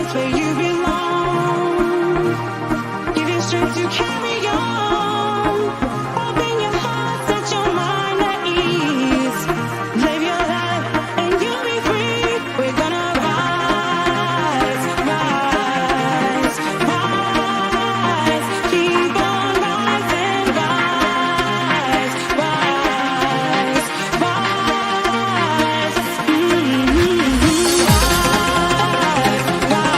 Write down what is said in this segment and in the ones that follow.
It's where you belong. Give you strength to carry on. Open your heart, set your mind at ease. Live your life and you'll be free. We're gonna rise, rise, rise. Keep on rising, rise, rise, rise. Keep on rising, rise,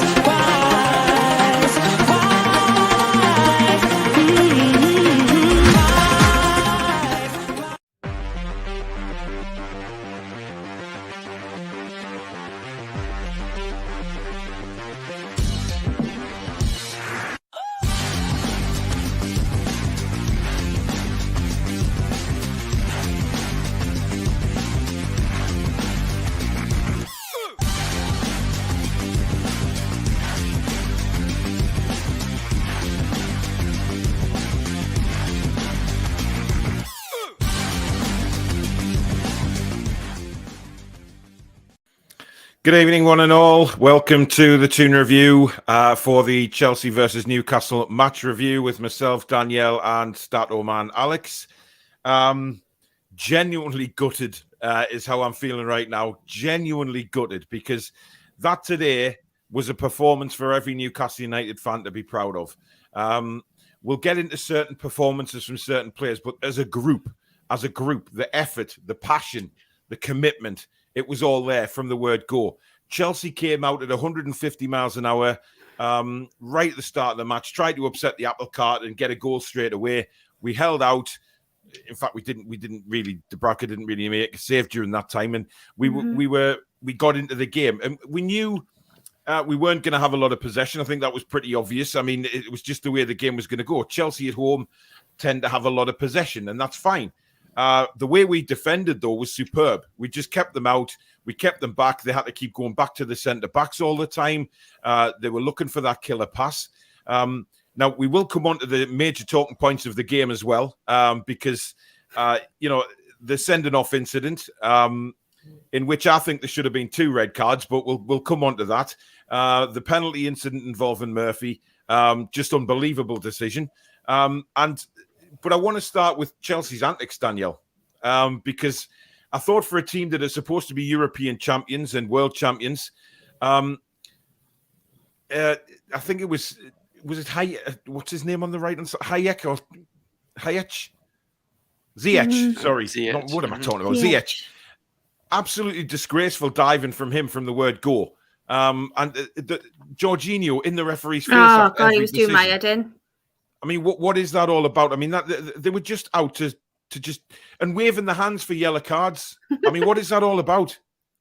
rise, Good evening, one and all. Welcome to the Toon Review for the Chelsea versus Newcastle match review with myself, Danielle, and Stato man Alex. Genuinely gutted is how I'm feeling right now. Genuinely gutted because that today was a performance for every Newcastle United fan to be proud of. We'll get into certain performances from certain players, but as a group, the effort, the passion, the commitment, it was all there from the word go. Chelsea came out at 150 miles an hour right at the start of the match, tried to upset the apple cart and get a goal straight away. We held out. In fact, we didn't really. Dubravka didn't really make a save during that time, and we got into the game, and we knew we weren't going to have a lot of possession. I think that was pretty obvious. I mean, it was just the way the game was going to go. Chelsea at home tend to have a lot of possession, and that's fine. The way we defended, though, was superb. We just kept them out. We kept them back. They had to keep going back to the centre-backs all the time. They were looking for that killer pass. Now, we will come on to the major talking points of the game as well, because, the sending-off incident, in which I think there should have been 2 red cards, but we'll come on to that. The penalty incident involving Murphy, just unbelievable decision. But I want to start with Chelsea's antics, Danielle, because I thought for a team that is supposed to be European champions and world champions, I think it was it Hayek? What's his name on the right? Hayek or Hayek? Ziyech. Sorry. Ziyech. What am I talking about? Ziyech. Absolutely disgraceful diving from him from the word go. And Jorginho in the referee's face. Oh, God, he was doing my head in. I mean, what is that all about? I mean, they were just out to just and waving the hands for yellow cards. I mean, what is that all about?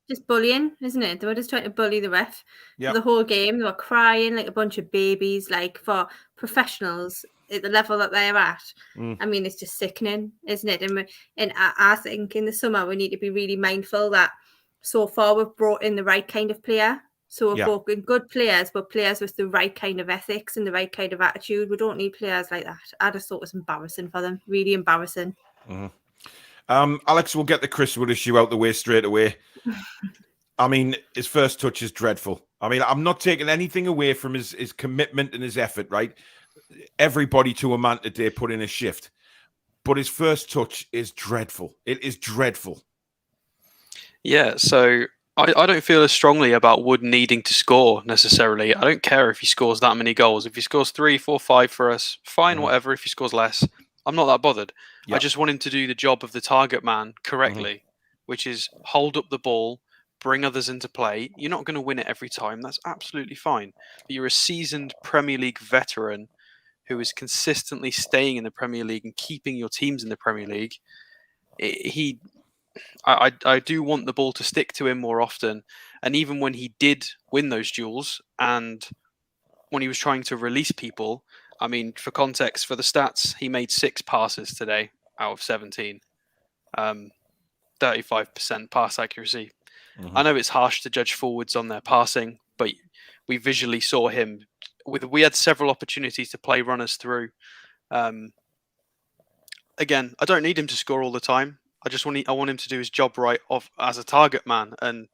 Just bullying, isn't it? They were just trying to bully the ref Yeah. for the whole game. They were crying like a bunch of babies, like for professionals at the level that they're at. I mean, it's just sickening, isn't it? And I think in the summer we need to be really mindful that so far we've brought in the right kind of player. So we've brought in good players, but players with the right kind of ethics and the right kind of attitude. We don't need players like that. I just thought it was embarrassing for them. Really embarrassing. Alex, we'll get the Chris Wood issue out the way straight away. I mean, his first touch is dreadful. I mean, I'm not taking anything away from his commitment and his effort, right? Everybody to a man today put in a shift. But his first touch is dreadful. It is dreadful. Yeah, so I don't feel as strongly about Wood needing to score necessarily. I don't care if he scores that many goals. If he scores 3, 4, 5 for us, fine, whatever. If he scores less, I'm not that bothered. Yep. I just want him to do the job of the target man correctly, which is hold up the ball, bring others into play. You're not going to win it every time. That's absolutely fine. But you're a seasoned Premier League veteran who is consistently staying in the Premier League and keeping your teams in the Premier League. I do want the ball to stick to him more often. And even when he did win those duels and when he was trying to release people, I mean, for context, for the stats, he made 6 passes today out of 17. 35% pass accuracy. I know it's harsh to judge forwards on their passing, but we visually saw him. We had several opportunities to play runners through. Again, I don't need him to score all the time. I want him to do his job right as a target man and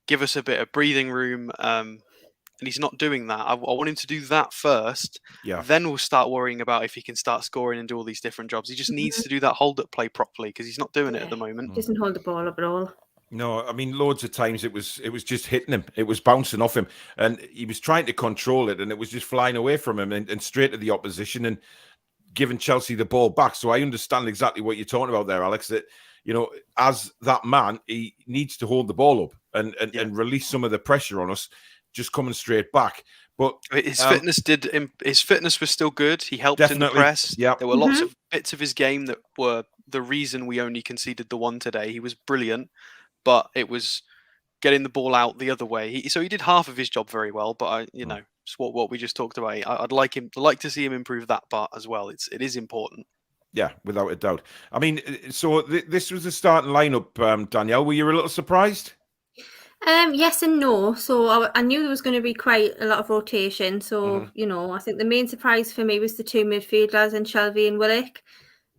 give us a bit of breathing room. And he's not doing that. I want him to do that first. Yeah. Then we'll start worrying about if he can start scoring and do all these different jobs. He just needs to do that hold-up play properly because he's not doing it at the moment. Doesn't hold the ball up at all. No, I mean, loads of times it was just hitting him. It was bouncing off him, and he was trying to control it, and it was just flying away from him and straight to the opposition and giving Chelsea the ball back. So I understand exactly what you're talking about there, Alex, that, you know, as that man, he needs to hold the ball up and release some of the pressure on us, just coming straight back. But his fitness was still good. He helped in the press. Yeah. There were lots of bits of his game that were the reason we only conceded the one today. He was brilliant, but it was getting the ball out the other way. So he did half of his job very well, but it's what we just talked about. I'd like to see him improve that part as well. It is important. Yeah, without a doubt. I mean, so this was the starting lineup, Danielle. Were you a little surprised? Yes and no. So I knew there was going to be quite a lot of rotation. So, I think the main surprise for me was the two midfielders and Shelby and Willock.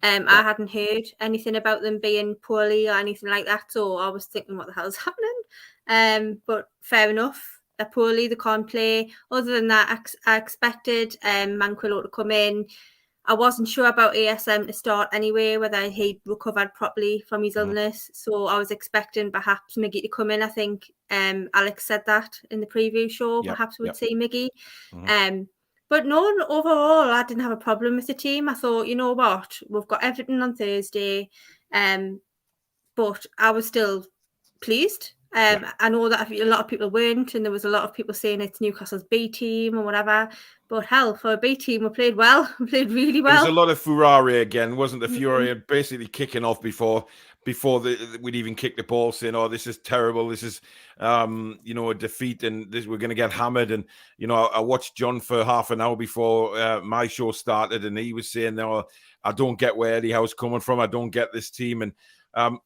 I hadn't heard anything about them being poorly or anything like that. So I was thinking, what the hell's happening? But fair enough. They're poorly. They can't play. Other than that, I expected Mankio to come in. I wasn't sure about ASM to start anyway, whether he'd recovered properly from his illness. So I was expecting perhaps Miggy to come in. I think Alex said that in the preview show. Perhaps we'd see Miggy. But no, overall, I didn't have a problem with the team. I thought, you know what, we've got Everton on Thursday. But I was still pleased. I know that a lot of people weren't, and there was a lot of people saying it's Newcastle's B team or whatever. But hell, for a B team, we played well. We played really well. There was a lot of furore again, wasn't there? Furore basically kicking off before we'd even kick the ball, saying, "Oh, this is terrible. This is, a defeat, and we're going to get hammered." And I watched John for half an hour before my show started, and he was saying, "No, I don't get where Eddie Howe's coming from. I don't get this team." And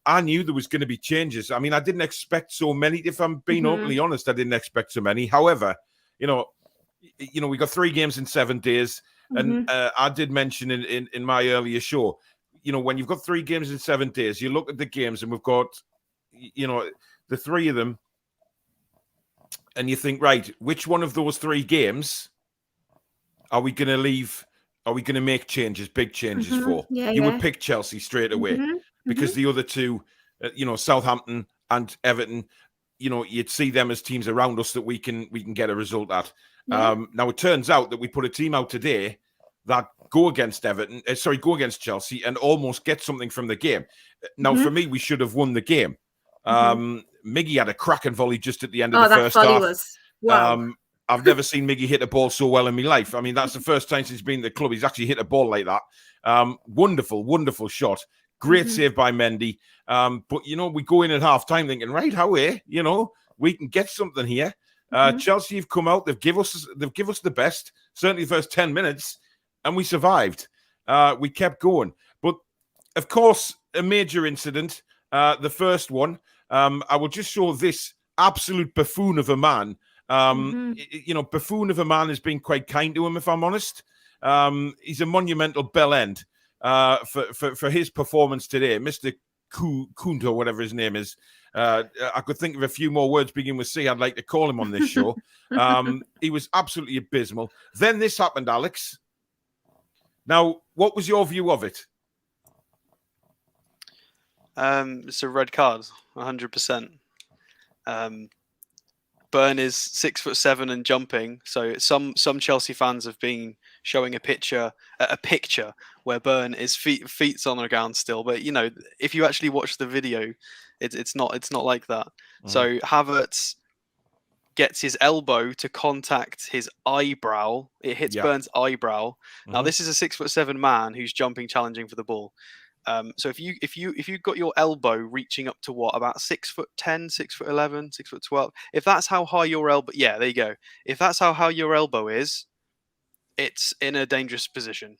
I knew there was going to be changes. I mean, I didn't expect so many. If I'm being openly honest, I didn't expect so many. However, we got 3 games in 7 days, and I did mention in my earlier show, when you've got 3 games in 7 days, you look at the games, and we've got, the 3 of them, and you think, right, which one of those 3 games are we going to leave? Are we going to make changes, big changes for? You would pick Chelsea straight away. Because the other 2, Southampton and Everton, you'd see them as teams around us that we can get a result at. Now it turns out that we put a team out today that go against Chelsea and almost get something from the game. Now for me, we should have won the game. Miggy had a cracking volley just at the end of the first half. Wow. I've never seen Miggy hit a ball so well in my life. I mean, that's the first time since he's been at the club he's actually hit a ball like that. Wonderful shot. Great save by Mendy. But, we go in at half-time thinking, right, how we can get something here. Chelsea have come out. They've give us the best, certainly the first 10 minutes, and we survived. We kept going. But, of course, a major incident, the first one, I will just show this absolute buffoon of a man. Buffoon of a man has been quite kind to him, if I'm honest. He's a monumental bell end. For his performance today, Mr. Kunt or whatever his name is. I could think of a few more words beginning with C. I'd like to call him on this show. He was absolutely abysmal. Then this happened, Alex. Now, what was your view of it? It's a red card, 100%. Burn is 6'7" and jumping. So some Chelsea fans have been showing a picture where Burn is feet's on the ground still. But if you actually watch the video, it's not like that. So Havertz gets his elbow to contact his eyebrow. It hits Burn's eyebrow. Now this is a 6'7" man who's jumping, challenging for the ball. So if you got your elbow reaching up to about 6'10", 6'11", 6'12", if that's how high your elbow, there you go. If that's how high your elbow is, it's in a dangerous position.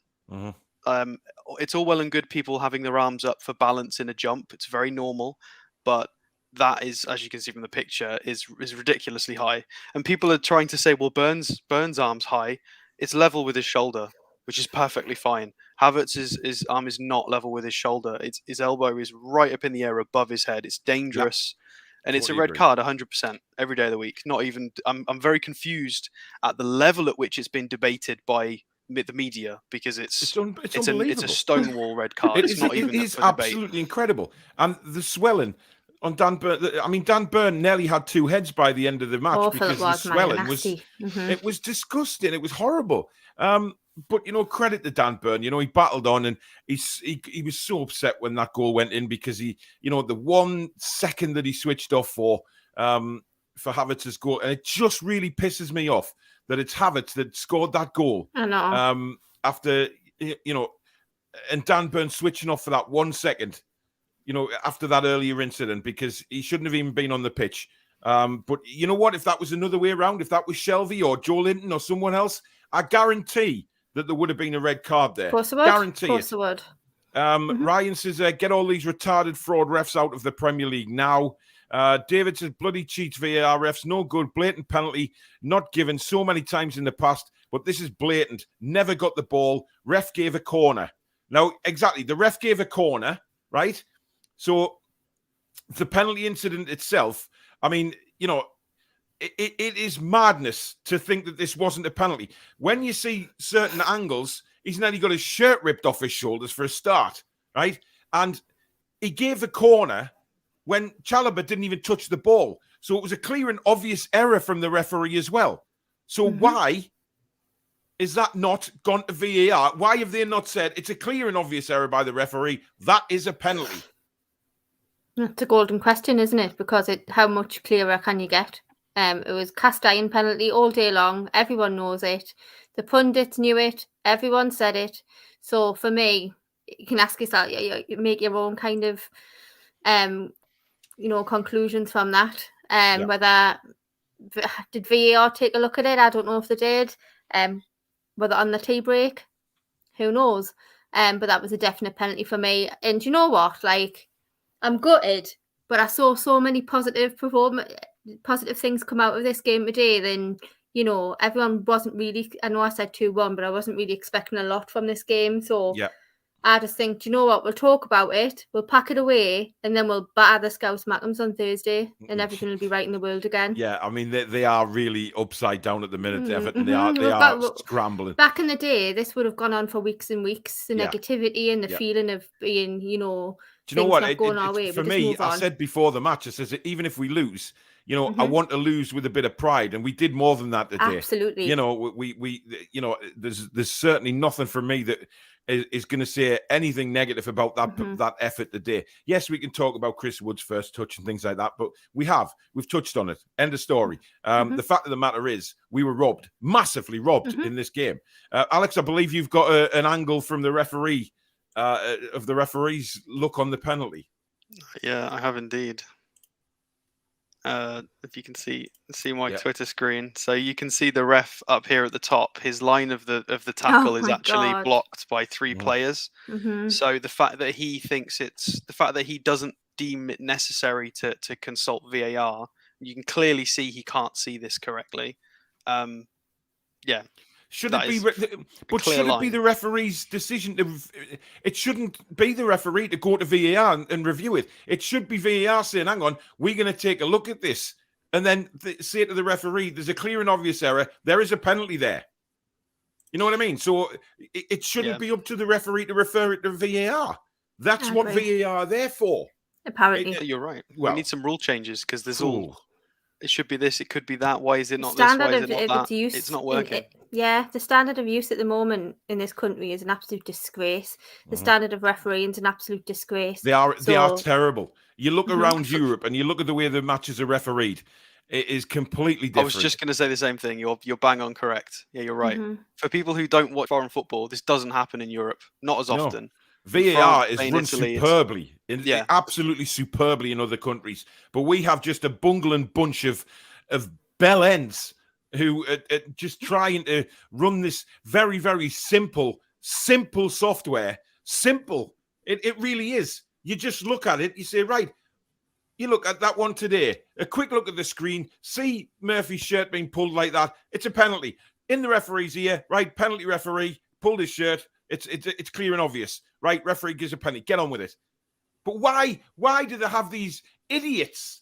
It's all well and good people having their arms up for balance in a jump. It's very normal, but that is, as you can see from the picture, is ridiculously high. And people are trying to say, well, Burns' arm's high. It's level with his shoulder. which is perfectly fine. Havertz's arm is not level with his shoulder. His elbow is right up in the air above his head. It's dangerous. And it's a Totally red agree. card 100% every day of the week. Not even. I'm very confused at the level at which it's been debated by the media, because it's unbelievable. a stonewall red card. It's not even it is for debate. absolutely incredible. And the swelling on Dan Burn. I mean, Dan Burn nearly had two heads by the end of the match because the swelling was. It was disgusting. It was horrible. But credit to Dan Burn. He battled on, and he was so upset when that goal went in, because he, the 1 second that he switched off for Havertz's goal, and it just really pisses me off that it's Havertz that scored that goal. I know. After and Dan Burn switching off for that 1 second, after that earlier incident, because he shouldn't have even been on the pitch. But you know what? If that was another way around, if that was Shelvey or Joe Linton or someone else, I guarantee that there would have been a red card there. Of course it would. Guarantee of course it. It would. Ryan says, get all these retarded fraud refs out of the Premier League now. David says, bloody cheats VAR refs, no good, blatant penalty, not given so many times in the past, but this is blatant. Never got the ball. Ref gave a corner. Now, exactly, the ref gave a corner, right? So the penalty incident itself, I mean, it is madness to think that this wasn't a penalty. When you see certain angles, he's nearly got his shirt ripped off his shoulders for a start, right? And he gave the corner when Chalobah didn't even touch the ball. So it was a clear and obvious error from the referee as well. So why is that not gone to VAR? Why have they not said it's a clear and obvious error by the referee? That is a penalty. It's a golden question, isn't it? Because how much clearer can you get? It was cast iron penalty all day long. Everyone knows it. The pundits knew it. Everyone said it. So for me, you can ask yourself, you make your own kind of, conclusions from that. Whether did VAR take a look at it? I don't know if they did. Whether on the tea break, who knows? But that was a definite penalty for me. And you know what? Like, I'm gutted, but I saw so many positive things come out of this game today. Then, everyone wasn't really, I know I said 2-1, but I wasn't really expecting a lot from this game. So I just think, do you know what? We'll talk about it. We'll pack it away, and then we'll batter the Scouse Mackems on Thursday, and everything will be right in the world again. Yeah, I mean, they are really upside down at the minute, Everton. They are scrambling. Back in the day, this would have gone on for weeks and weeks. The negativity and the feeling of being, do you know what? Going our way. For me, I said before the match, I says, even if we lose, I want to lose with a bit of pride, and we did more than that today. Absolutely. We there's certainly nothing for me that is going to say anything negative about that effort today. Yes, we can talk about Chris Wood's first touch and things like that, but we've touched on it. End of story. The fact of the matter is, we were robbed, massively robbed in this game. Alex, I believe you've got an angle from the referee of the referee's look on the penalty. Yeah, I have indeed. If you can see my Twitter screen, so you can see the ref up here at the top. His line of the tackle is actually blocked by 3 players. So the fact that he doesn't deem it necessary to consult VAR, you can clearly see he can't see this correctly. Should it be the referee's decision it shouldn't be the referee to go to VAR and review it. It should be VAR saying, hang on, we're going to take a look at this, and then say to the referee, there's a clear and obvious error. There is a penalty there. You know what I mean? So it shouldn't be up to the referee to refer it to VAR. That's what VAR are there for. Apparently. You're right. We need some rule changes, because there's it should be this, it could be that. Why is it not this? Why is it not that? It's not working. The standard of use at the moment in this country is an absolute disgrace. The standard of refereeing is an absolute disgrace. They are terrible. You look around Europe and you look at the way the matches are refereed. It is completely different. I was just going to say the same thing. You're bang on correct. Yeah, you're right. For people who don't watch foreign football, this doesn't happen in Europe. Not as often. VAR is run superbly, absolutely superbly in other countries. But we have just a bungling bunch of bell ends who are just trying to run this very, very simple software. Simple. It really is. You just look at it, you say, right, you look at that one today, a quick look at the screen, see Murphy's shirt being pulled like that. It's a penalty. In the referee's ear, right, penalty referee, pulled his shirt. It's clear and obvious, right? Referee gives a penalty. Get on with it. But why do they have these idiots?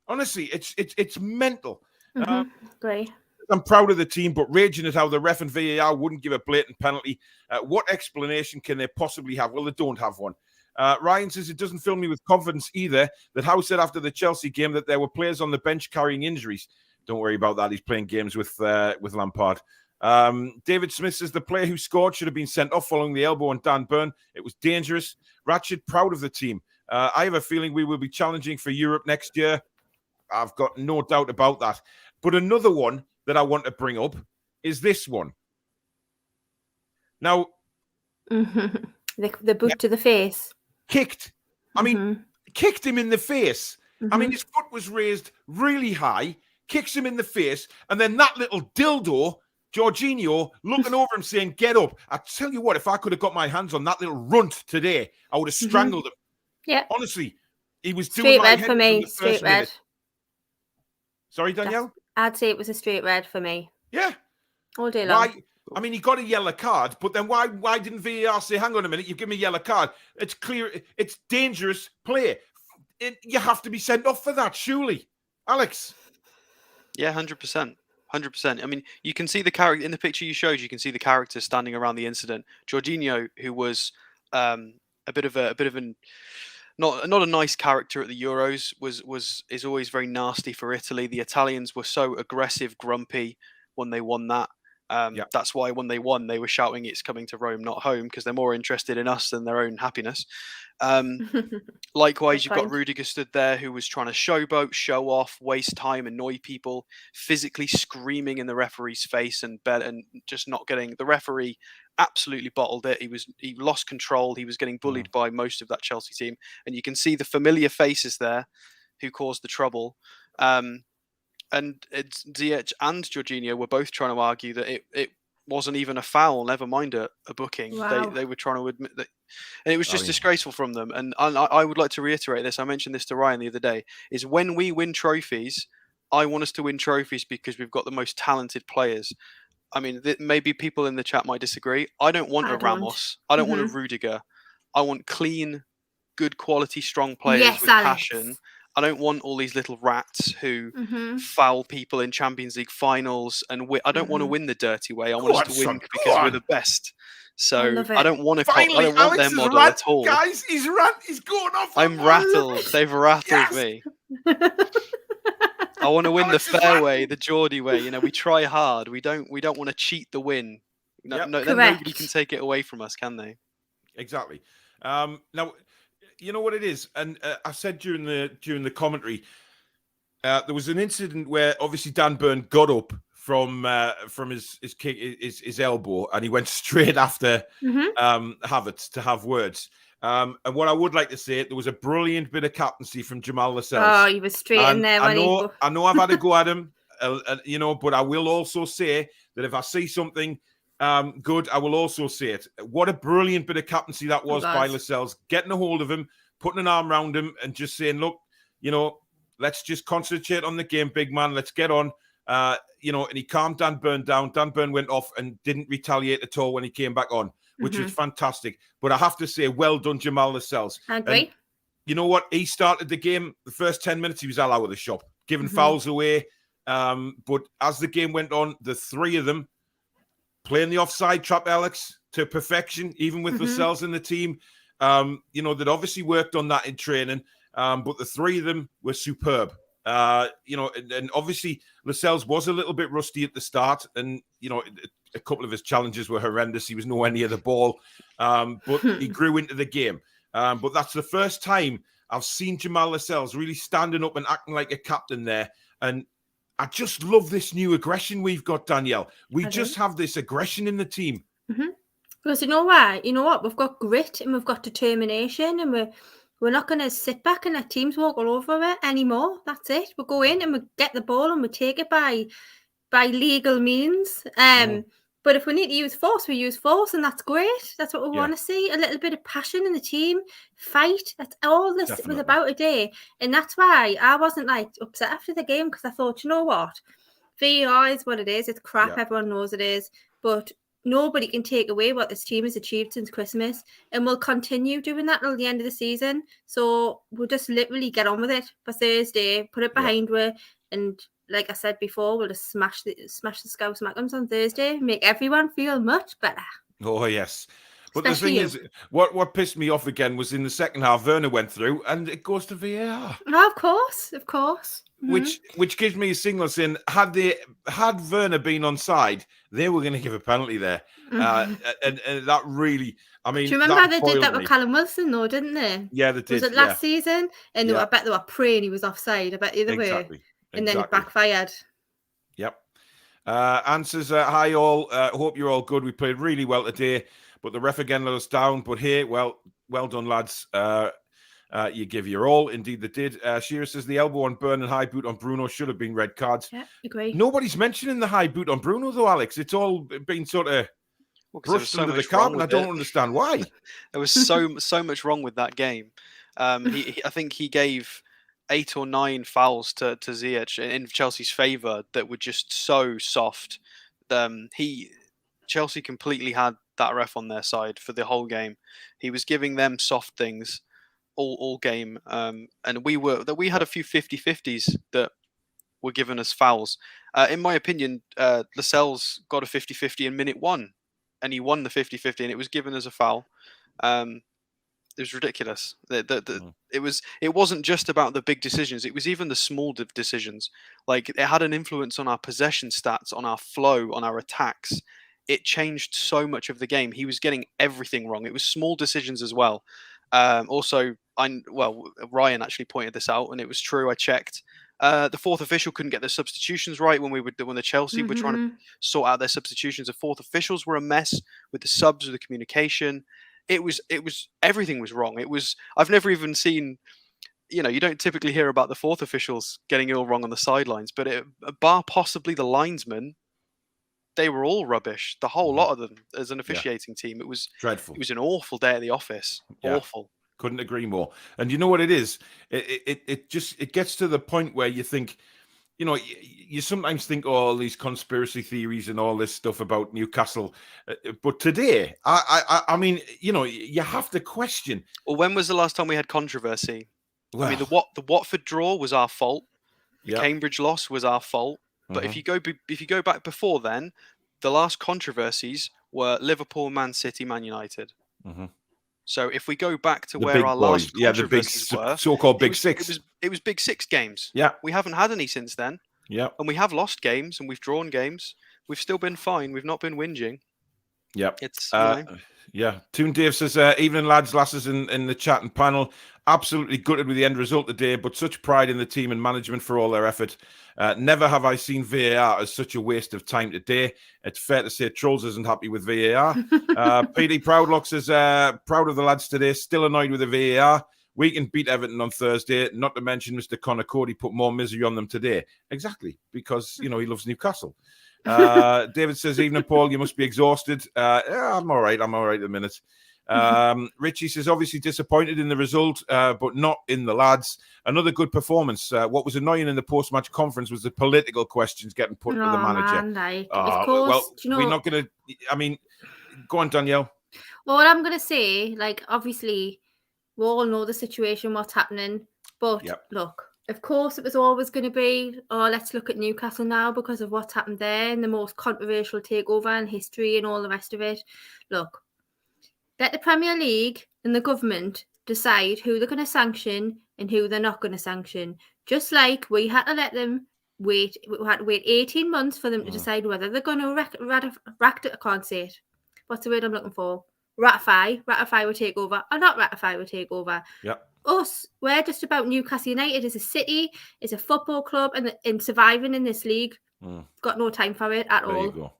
Honestly, it's mental. Great. I'm proud of the team, but raging at how the ref and VAR wouldn't give a blatant penalty. What explanation can they possibly have? Well, they don't have one. Ryan says it doesn't fill me with confidence either that Howe said after the Chelsea game that there were players on the bench carrying injuries. Don't worry about that. He's playing games with Lampard. David Smith says the player who scored should have been sent off following the elbow on Dan Burn. It was dangerous. Ratchet, proud of the team. I have a feeling we will be challenging for Europe next year. I've got no doubt about that. But another one that I want to bring up is this one. Now, the boot to the face. Kicked. I mean, kicked him in the face. I mean, his foot was raised really high, kicks him in the face, and then that little dildo, Jorginho, looking over him saying, get up. I tell you what, if I could have got my hands on that little runt today, I would have strangled him. Yeah. Honestly, he was straight doing red for me. Straight red. Sorry, Danielle? I'd say it was a straight red for me. Yeah. All day long. Why? I mean, he got a yellow card, but then why didn't VAR say, hang on a minute, you give me a yellow card? It's clear, it's dangerous play. You have to be sent off for that, surely. Alex? Yeah, 100%. 100%. I mean, you can see the character in the picture you showed. You can see the characters standing around the incident. Jorginho, who was a bit of an not a nice character at the Euros, is always very nasty for Italy. The Italians were so aggressive, grumpy when they won that. That's why when they won, they were shouting, "It's coming to Rome, not home," because they're more interested in us than their own happiness. Likewise, you've got Rudiger stood there who was trying to showboat, show off, waste time, annoy people, physically screaming in the referee's face and just not getting the referee. Absolutely bottled it. He lost control. He was getting bullied by most of that Chelsea team, and you can see the familiar faces there who caused the trouble. And Ziyech and Jorginho were both trying to argue that it wasn't even a foul, never mind a booking. Wow. They were trying to admit that, and it was just disgraceful from them. And I would like to reiterate this. I mentioned this to Ryan the other day. Is when we win trophies, I want us to win trophies because we've got the most talented players. I mean, maybe people in the chat might disagree. I don't want a Ramos. I don't want a Rudiger. I want clean, good quality, strong players with passion. I don't want all these little rats who foul people in Champions League finals and I don't want to win the dirty way. I want us to win because we're the best. So I don't want to. I don't want their model at all. Guys, he's going off. I'm rattled. They've rattled me. I want to win the fair way, the Geordie way. You know, we try hard. We don't want to cheat the win. No, then nobody can take it away from us, can they? Exactly. Now, you know what it is, and I said during the commentary, there was an incident where obviously Dan Burn got up from his kick, his elbow, and he went straight after Havertz to have words. And what I would like to say, there was a brilliant bit of captaincy from Jamal Lascelles. Oh, he was straight in there. I know I've had a go at him, but I will also say that if I see something good, I will also say it. What a brilliant bit of captaincy that was by Lascelles, getting a hold of him, putting an arm around him, and just saying, "Look, let's just concentrate on the game, big man. Let's get on." And he calmed Dan Burn down. Dan Burn went off and didn't retaliate at all when he came back on, which was fantastic. But I have to say, well done, Jamal Lascelles. I agree. And you know what? He started the game, the first 10 minutes, he was all out of the shop, giving fouls away. But as the game went on, the three of them playing the offside trap, Alex, to perfection, even with Lascelles in the team. They'd obviously worked on that in training, but the three of them were superb. And obviously Lascelles was a little bit rusty at the start, and a couple of his challenges were horrendous. He was nowhere near the ball, but he grew into the game. But that's the first time I've seen Jamal Lascelles really standing up and acting like a captain there. And I just love this new aggression we've got, Danielle. We just have this aggression in the team. Because you know why? You know what? We've got grit and we've got determination, and we're not going to sit back and let teams walk all over it anymore. That's it. We'll go in and we get the ball and we take it by legal means. But if we need to use force, we use force, and that's great. That's what we want to see. A little bit of passion in the team, fight. That's all this was about today. And that's why I wasn't upset after the game, because I thought, you know what? VAR is what it is. It's crap. Everyone knows it is. But nobody can take away what this team has achieved since Christmas, and we'll continue doing that till the end of the season. So we'll just literally get on with it for Thursday, put it behind her, and like I said before, we'll just smash the Scouse Mackums on Thursday, make everyone feel much better. Oh yes. But Especially the thing is, what pissed me off again was in the second half, Werner went through and it goes to VAR. Oh, of course. Which gives me a signal saying, had Werner been onside, they were going to give a penalty there. And that really, I mean, do you remember how they did that with Callum Wilson, though, didn't they? Yeah, they did. Was it last season? And I bet they were praying he was offside. I bet the other way. And then backfired. Yep. Answers, hi all. Hope you're all good. We played really well today, but the ref again let us down. But hey, well done, lads. You give your all. Indeed, they did. Shearer says the elbow on Burn and high boot on Bruno should have been red cards. Yeah, agree. Nobody's mentioning the high boot on Bruno, though, Alex. It's all been sort of brushed under the carpet. I don't understand why. There was so much wrong with that game. I think he gave 8 or 9 fouls to Ziyech in Chelsea's favour that were just so soft. Chelsea completely had that ref on their side for the whole game. He was giving them soft things all game, and we had a few 50-50s that were given us fouls. In my opinion, Lascelles got a 50-50 in minute 1, and he won the 50-50, and it was given as a foul. It was ridiculous. It wasn't just about the big decisions. It was even the small decisions. Like, it had an influence on our possession stats, on our flow, on our attacks. It changed so much of the game. He was getting everything wrong. It was small decisions as well. Ryan actually pointed this out, and it was true. I checked. The fourth official couldn't get the substitutions right when the Chelsea were trying to sort out their substitutions. The fourth officials were a mess with the subs, with the communication. It was everything was wrong. I've never even seen, you don't typically hear about the fourth officials getting it all wrong on the sidelines, but bar possibly the linesmen, they were all rubbish. The whole lot of them as an officiating team. It was dreadful. It was an awful day at the office. Yeah. Awful. Couldn't agree more. And you know what it is? It gets to the point where you think, you sometimes think, all these conspiracy theories and all this stuff about Newcastle. But today, I mean, you have to question. Well, when was the last time we had controversy? Well, I mean, the Watford draw was our fault. The Cambridge loss was our fault. But if you go back before then, the last controversies were Liverpool, Man City, Man United. So if we go back to where our last controversies were, so-called Big Six. It was Big Six games. Yeah. We haven't had any since then. Yeah. And we have lost games and we've drawn games. We've still been fine. We've not been whinging. Yeah. It's yeah. Toon Dave says, evening lads, lasses in the chat and panel. Absolutely gutted with the end result today, but such pride in the team and management for all their effort. Never have I seen VAR as such a waste of time today. It's fair to say Trolls isn't happy with VAR. PD Proudlock says, proud of the lads today, still annoyed with the VAR. We can beat Everton on Thursday, not to mention Mr. Connor Cody put more misery on them today. Exactly, because, he loves Newcastle. David says, evening, Paul, you must be exhausted. I'm all right at the minute. Richie says, obviously disappointed in the result, but not in the lads. Another good performance. What was annoying in the post-match conference was the political questions getting put to the manager. Man, of course, well, we're not going to... go on, Danielle. Well, what I'm going to say, obviously, we all know the situation, what's happening. But look, of course, it was always going to be, let's look at Newcastle now because of what's happened there and the most controversial takeover in history and all the rest of it. Look, let the Premier League and the government decide who they're going to sanction and who they're not going to sanction. Just like we had to let them wait. We had to wait 18 months for them to decide whether they're going to I can't say it. What's the word I'm looking for? Ratify will take over or not ratify will take over. Yeah. Us, we're just about Newcastle United as a city, as a football club, and surviving in this league. Got no time for it at all. There you go.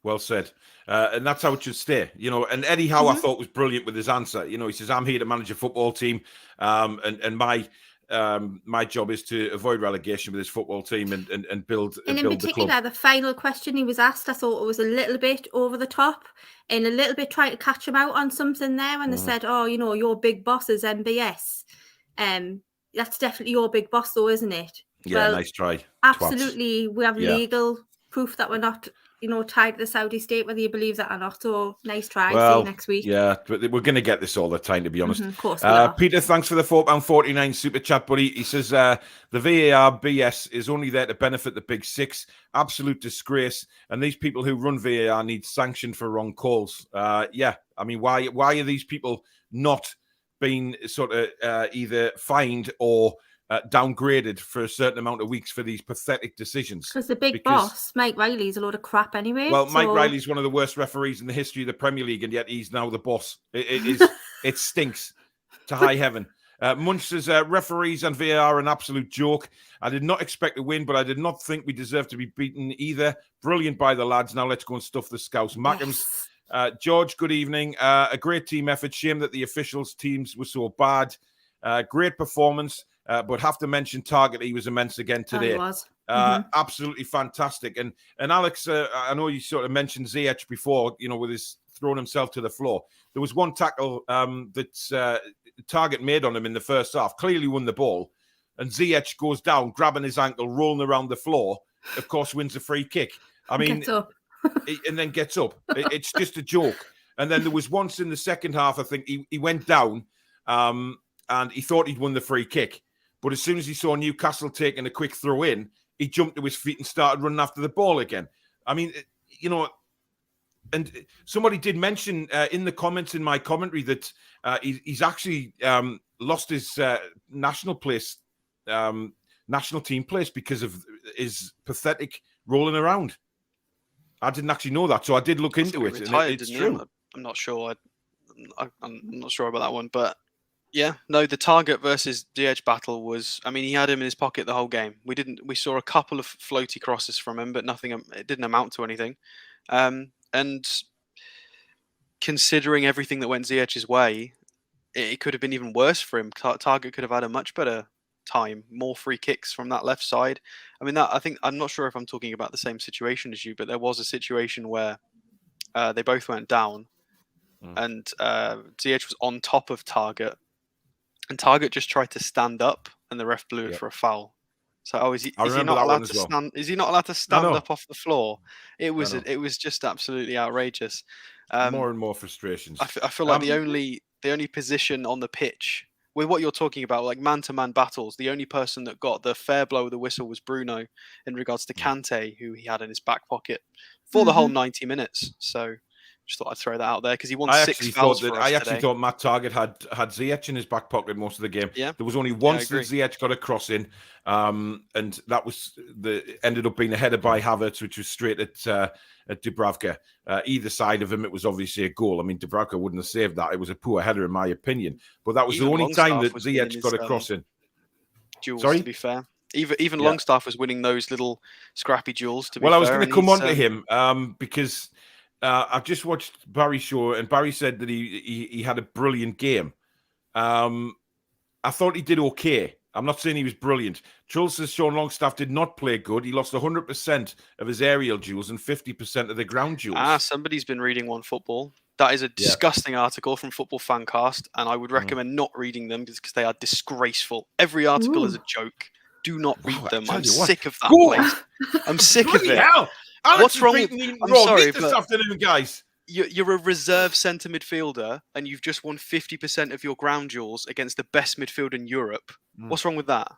Well said. And that's how it should stay. And Eddie Howe, I thought, was brilliant with his answer. He says, I'm here to manage a football team. And my job is to avoid relegation with this football team and build and in build particular, the club. The final question he was asked, I thought it was a little bit over the top and a little bit trying to catch him out on something there when they said, your big boss is MBS. That's definitely your big boss, though, isn't it? Yeah, nice try. Absolutely. Twats. We have legal proof that we're not tied to the Saudi state, whether you believe that or not. So nice try. See Well, you next week. yeah, but we're going to get this all the time, to be honest. Of course we are. Peter, thanks for the £4.49 super chat, buddy. He says the VAR BS is only there to benefit the big six. Absolute disgrace. And these people who run VAR need sanctioned for wrong calls. Yeah, I mean, why are these people not being sort of either fined or downgraded for a certain amount of weeks for these pathetic decisions? Because the big boss, Mike Riley's a load of crap anyway. Well, Mike Riley's one of the worst referees in the history of the Premier League, and yet he's now the boss. It stinks to high heaven. Munch says, referees and VAR are an absolute joke. I did not expect a win, but I did not think we deserved to be beaten either. Brilliant by the lads. Now let's go and stuff the Scouse. Mackems. George, good evening. A great team effort. Shame that the officials' teams were so bad. Great performance. But have to mention Target. He was immense again today. He was. Absolutely fantastic. And Alex, I know you sort of mentioned Ziyech before, with his throwing himself to the floor. There was one tackle that Target made on him in the first half, clearly won the ball. And Ziyech goes down, grabbing his ankle, rolling around the floor, of course, wins a free kick. I mean, Gets up. and then gets up. It's just a joke. And then there was once in the second half, I think he went down and he thought he'd won the free kick. But as soon as he saw Newcastle taking a quick throw in, he jumped to his feet and started running after the ball again. I mean, and somebody did mention in the comments in my commentary that he's actually lost his national team place because of his pathetic rolling around. I didn't actually know that, so I did look into it. Retired, it's true. I'm not sure. I'm not sure about that one, but yeah, no, the Target versus Ziyech battle was. I mean, he had him in his pocket the whole game. We saw a couple of floaty crosses from him, but nothing. It didn't amount to anything. And considering everything that went Ziyech's way, it could have been even worse for him. Target could have had a much better time, more free kicks from that left side. I mean, I'm not sure if I'm talking about the same situation as you, but there was a situation where they both went down, and Ziyech was on top of Target, and Target just tried to stand up, and the ref blew it for a foul. So, is he not allowed to stand? Is he not allowed to stand up off the floor? It was just absolutely outrageous. More and more frustrations. I feel like the only position on the pitch with what you're talking about, like man-to-man battles, the only person that got the fair blow of the whistle was Bruno in regards to Kante, who he had in his back pocket for the whole 90 minutes. So just thought I'd throw that out there because he won 6 fouls for us I actually today. thought Matt Target had Ziyech in his back pocket most of the game. Yeah. There was only once that Ziyech got a cross in, and that was ended up being a header by Havertz, which was straight at Dubravka. Either side of him, it was obviously a goal. I mean, Dubravka wouldn't have saved that. It was a poor header, in my opinion. But that was the only time that Ziyech got a cross in. Duels, to be fair. Even Longstaff was winning those little scrappy duels, to be fair. Well, I was going to come on to him because I've just watched Barry Shaw, and Barry said that he had a brilliant game. I thought he did okay. I'm not saying he was brilliant. Charles says Sean Longstaff did not play good. He lost 100% of his aerial duels and 50% of the ground duels. Somebody's been reading One Football. That is a disgusting article from Football Fancast, and I would recommend not reading them because they are disgraceful. Every article is a joke. Do not read them. I'm sick of that place. I'm sick of it. Hell. What's wrong with I'm sorry, this afternoon, guys? You're a reserve centre midfielder and you've just won 50% of your ground duels against the best midfield in Europe. What's wrong with that?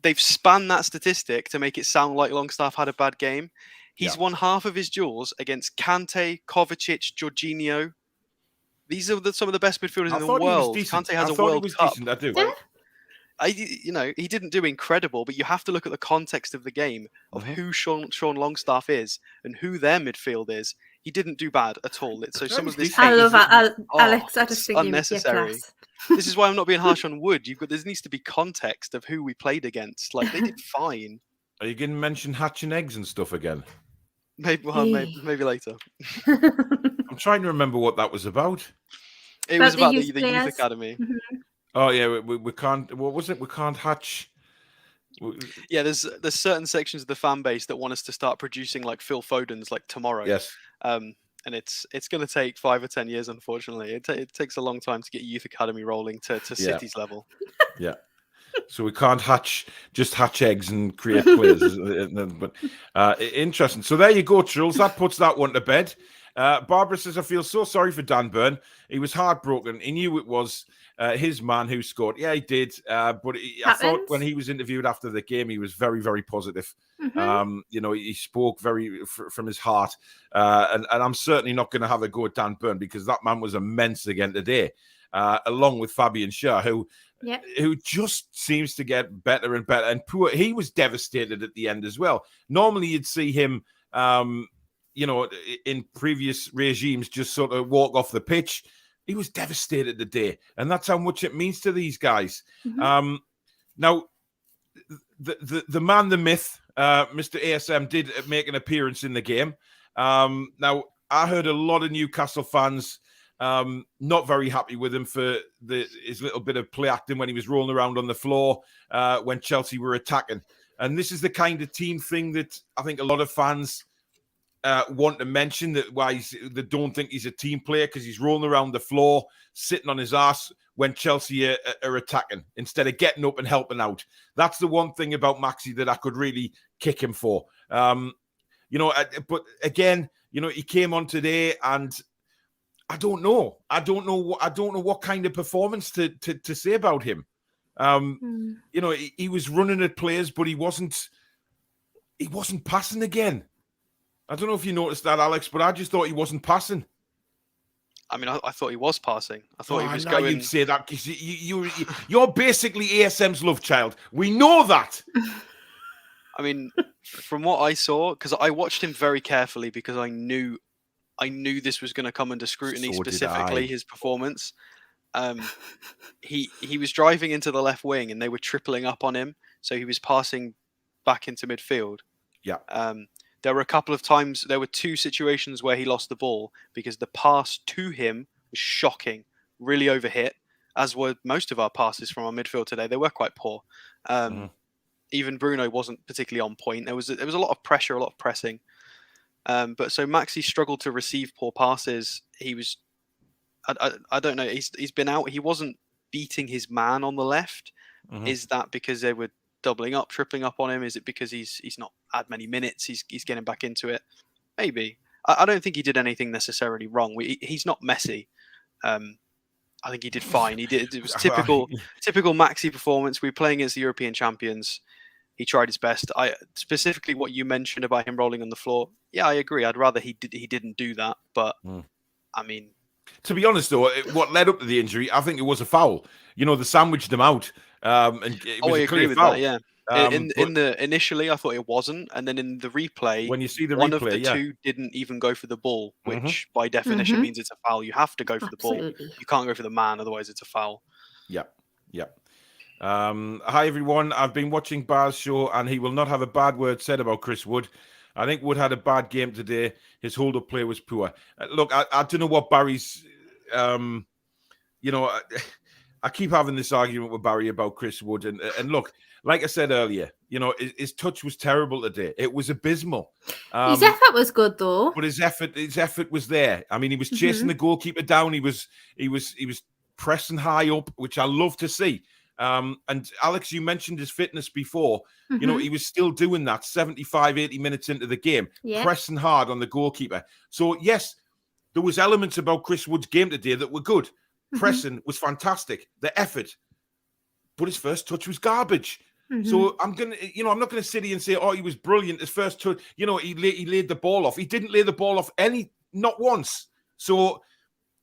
They've spanned that statistic to make it sound like Longstaff had a bad game. He's won half of his duels against Kante, Kovacic, Jorginho. These are some of the best midfielders in the world. Kante has a World Cup. He didn't do incredible, but you have to look at the context of the game of who Sean Longstaff is and who their midfield is. He didn't do bad at all. So some of this, I love Alex. I just think unnecessary. This is why I'm not being harsh on Wood. There needs to be context of who we played against. Like they did fine. Are you going to mention hatching eggs and stuff again? Maybe later. I'm trying to remember what that was about. It was about the youth academy. Oh yeah, we can't. What was it? We can't hatch. Yeah, there's certain sections of the fan base that want us to start producing like Phil Foden's like tomorrow. Yes. And it's going to take 5 or 10 years, unfortunately. It takes a long time to get youth academy rolling to City's level. Yeah. So we can't hatch eggs and create players. But interesting. So there you go, Truls. That puts that one to bed. Barbara says, I feel so sorry for Dan Burn. He was heartbroken. He knew it was his man who scored. Yeah, he did. But I thought when he was interviewed after the game, he was very, very positive. He spoke from his heart. And I'm certainly not going to have a go at Dan Burn because that man was immense again today, along with Fabian Schär, who just seems to get better and better. And he was devastated at the end as well. Normally, you'd see him, in previous regimes, just sort of walk off the pitch. He was devastated today, and that's how much it means to these guys. Now, the man, the myth, Mr. ASM, did make an appearance in the game. Now, I heard a lot of Newcastle fans not very happy with him for his little bit of play acting when he was rolling around on the floor when Chelsea were attacking. And this is the kind of team thing that I think a lot of fans want to mention, that why they don't think he's a team player, because he's rolling around the floor, sitting on his ass when Chelsea are attacking instead of getting up and helping out. That's the one thing about Maxi that I could really kick him for. But again, he came on today, and I don't know what kind of performance to say about him. He was running at players, but he wasn't passing again. I don't know if you noticed that, Alex, but I just thought he wasn't passing. I mean, I thought he was passing. I thought he was going. You'd say that because you're basically ASM's love child. We know that. I mean, from what I saw, because I watched him very carefully because I knew this was going to come under scrutiny, specifically his performance. He was driving into the left wing and they were tripling up on him, so he was passing back into midfield. Yeah. There were a couple of times, there were two situations where he lost the ball because the pass to him was shocking, really overhit, as were most of our passes from our midfield today. They were quite poor. Even Bruno wasn't particularly on point. There was a lot of pressure, a lot of pressing. But so Maxi struggled to receive poor passes. He was, I don't know, he's been out. He wasn't beating his man on the left. Is that because they were doubling up, tripling up on him? Is it because he's not had many minutes? He's getting back into it. Maybe. I don't think he did anything necessarily wrong. He's not Messi. I think he did fine. It was typical Maxi performance. We were playing against the European champions. He tried his best. Specifically what you mentioned about him rolling on the floor. Yeah, I agree. I'd rather he didn't do that. But I mean, to be honest, though, what led up to the injury, I think it was a foul. They sandwiched him out, and it was a clear foul. That, yeah. Initially, I thought it wasn't, and then in the replay, when you see the one replay, of the two didn't even go for the ball, which by definition means it's a foul. You have to go for the ball. You can't go for the man, otherwise it's a foul. Yeah. Hi everyone. I've been watching Bar's show, and he will not have a bad word said about Chris Wood. I think Wood had a bad game today. His hold-up play was poor. Look, I don't know what Barry's. I keep having this argument with Barry about Chris Wood, and look, like I said earlier, his touch was terrible today. It was abysmal. His effort was good though. But his effort was there. I mean, he was chasing the goalkeeper down. He was pressing high up, which I love to see. And Alex, you mentioned his fitness before. He was still doing that 75, 80 minutes into the game, pressing hard on the goalkeeper. So yes, there was elements about Chris Wood's game today that were good. Pressing was fantastic. The effort, but his first touch was garbage. So I'm not gonna sit here and say, oh, he was brilliant. His first touch, he laid the ball off. He didn't lay the ball off not once. So,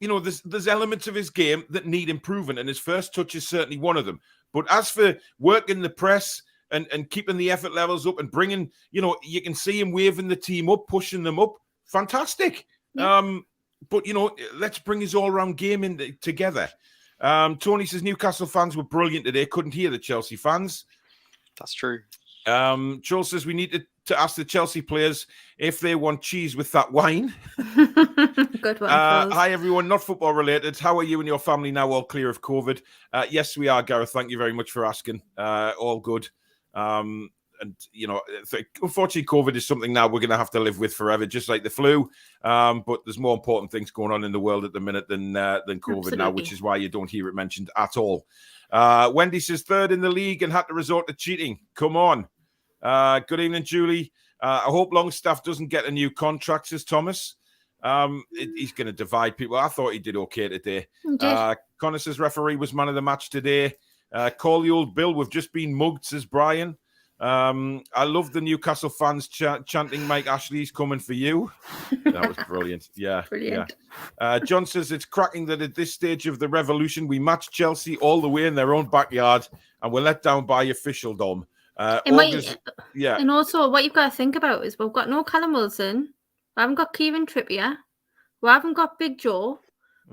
there's elements of his game that need improving, and his first touch is certainly one of them. But as for working the press and keeping the effort levels up and bringing, you can see him waving the team up, pushing them up. Fantastic. Yeah. But, let's bring his all-round game in together. Tony says Newcastle fans were brilliant today. Couldn't hear the Chelsea fans. That's true. Joel says we need to ask the Chelsea players if they want cheese with that wine. Good one. Hi, everyone. Not football related. How are you and your family now? All clear of COVID? Yes, we are, Gareth. Thank you very much for asking. All good. Unfortunately, COVID is something now we're going to have to live with forever, just like the flu. But there's more important things going on in the world at the minute than COVID now, which is why you don't hear it mentioned at all. Wendy says third in the league and had to resort to cheating. Come on. Good evening, Julie. I hope Longstaff doesn't get a new contract, says Thomas. He's going to divide people. I thought he did okay today. Connor says referee was man of the match today. Call the old Bill. We've just been mugged, says Brian. I love the Newcastle fans chanting Mike Ashley's coming for you. That was brilliant. Yeah. Brilliant. Yeah. John says it's cracking that at this stage of the revolution, we match Chelsea all the way in their own backyard and we're let down by officialdom. And also what you've got to think about is we've got no Callum Wilson. We haven't got Kieran Trippier. We haven't got Big Joe.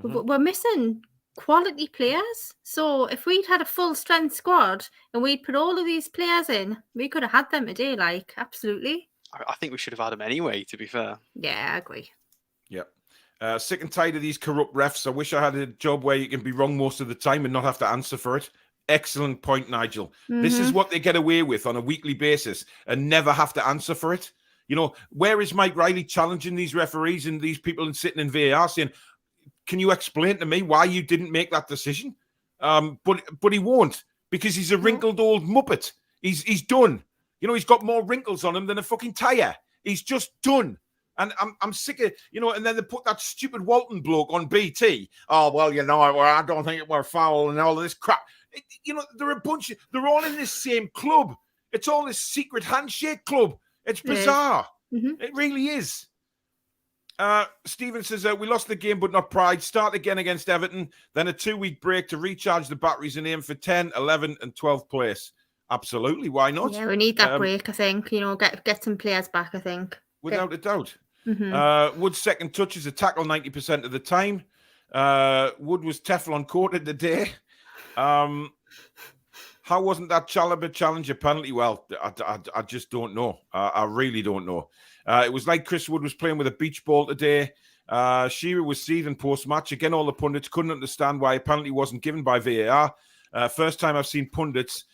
We're missing quality players. So if we'd had a full strength squad and we'd put all of these players in, we could have had them today. Like, absolutely. I think we should have had them anyway, to be fair. Yeah, I agree. Yeah. Sick and tired of these corrupt refs. I wish I had a job where you can be wrong most of the time and not have to answer for it. Excellent point, Nigel. This is what they get away with on a weekly basis and never have to answer for it. You know, where is Mike Riley challenging these referees and these people and sitting in VAR saying, can you explain to me why you didn't make that decision? But he won't, because he's a wrinkled old muppet. He's done. You know, he's got more wrinkles on him than a fucking tire. He's just done. And I'm sick of, you know, and then they put that stupid Walton bloke on BT. Oh, well, you know, I don't think it were foul and all of this crap. You know, they're all in this same club. It's all this secret handshake club. It's bizarre. It really is. Stephen says, we lost the game, but not pride. Start again against Everton. Then a 2-week break to recharge the batteries and aim for 10, 11 and 12th place. Absolutely. Why not? Yeah, we need that break, I think. You know, get some players back, I think. Without a doubt. Wood's second touch is a tackle 90% of the time. Wood was Teflon coated today. How wasn't that Chalobah challenge a penalty? Well, I just don't know. I really don't know. It was like Chris Wood was playing with a beach ball today. Shearer was seething post-match. Again, all the pundits couldn't understand why a penalty wasn't given by VAR. First time I've seen pundits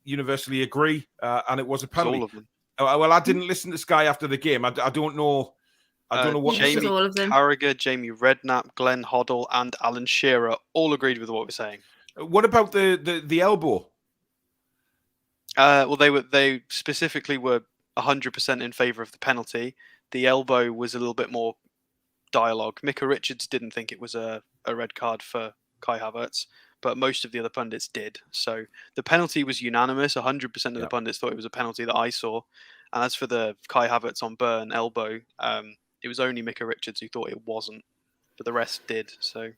universally agree, and it was a penalty. All of them. Well, I didn't listen to Sky after the game. I don't know. I don't know what Jamie Carragher, Jamie Redknapp, Glenn Hoddle, and Alan Shearer all agreed with what we're saying. What about the elbow? Well, they specifically were 100% in favour of the penalty. The elbow was a little bit more dialogue. Micah Richards didn't think it was a red card for Kai Havertz, but most of the other pundits did. So the penalty was unanimous. 100% of the pundits thought it was a penalty that I saw. And as for the Kai Havertz on Burn elbow, it was only Micah Richards who thought it wasn't, but the rest did. So.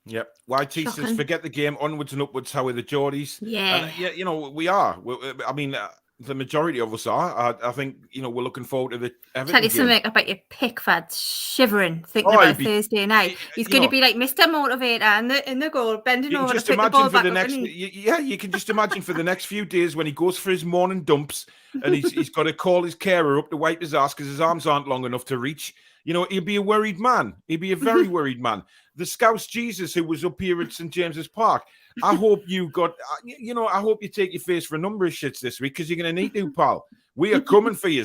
Yep. YT says, forget the game, onwards and upwards. How are the Geordies? Yeah. You know, we are. I mean, the majority of us are. I think, you know, we're looking forward to the Everton Tell you game. something about your Pickford shivering, thinking about Thursday night. He's going to be like Mr. Motivator in the goal, bending over to pick the ball back up. You can just imagine for the next few days when he goes for his morning dumps and he's got to call his carer up to wipe his ass because his arms aren't long enough to reach. You know, he'll be a worried man. He'll be a very worried man. The Scouse Jesus who was up here at St. James's Park. I hope you I hope you take your face for a number of shits this week because you're going to need to, pal. We are coming for you.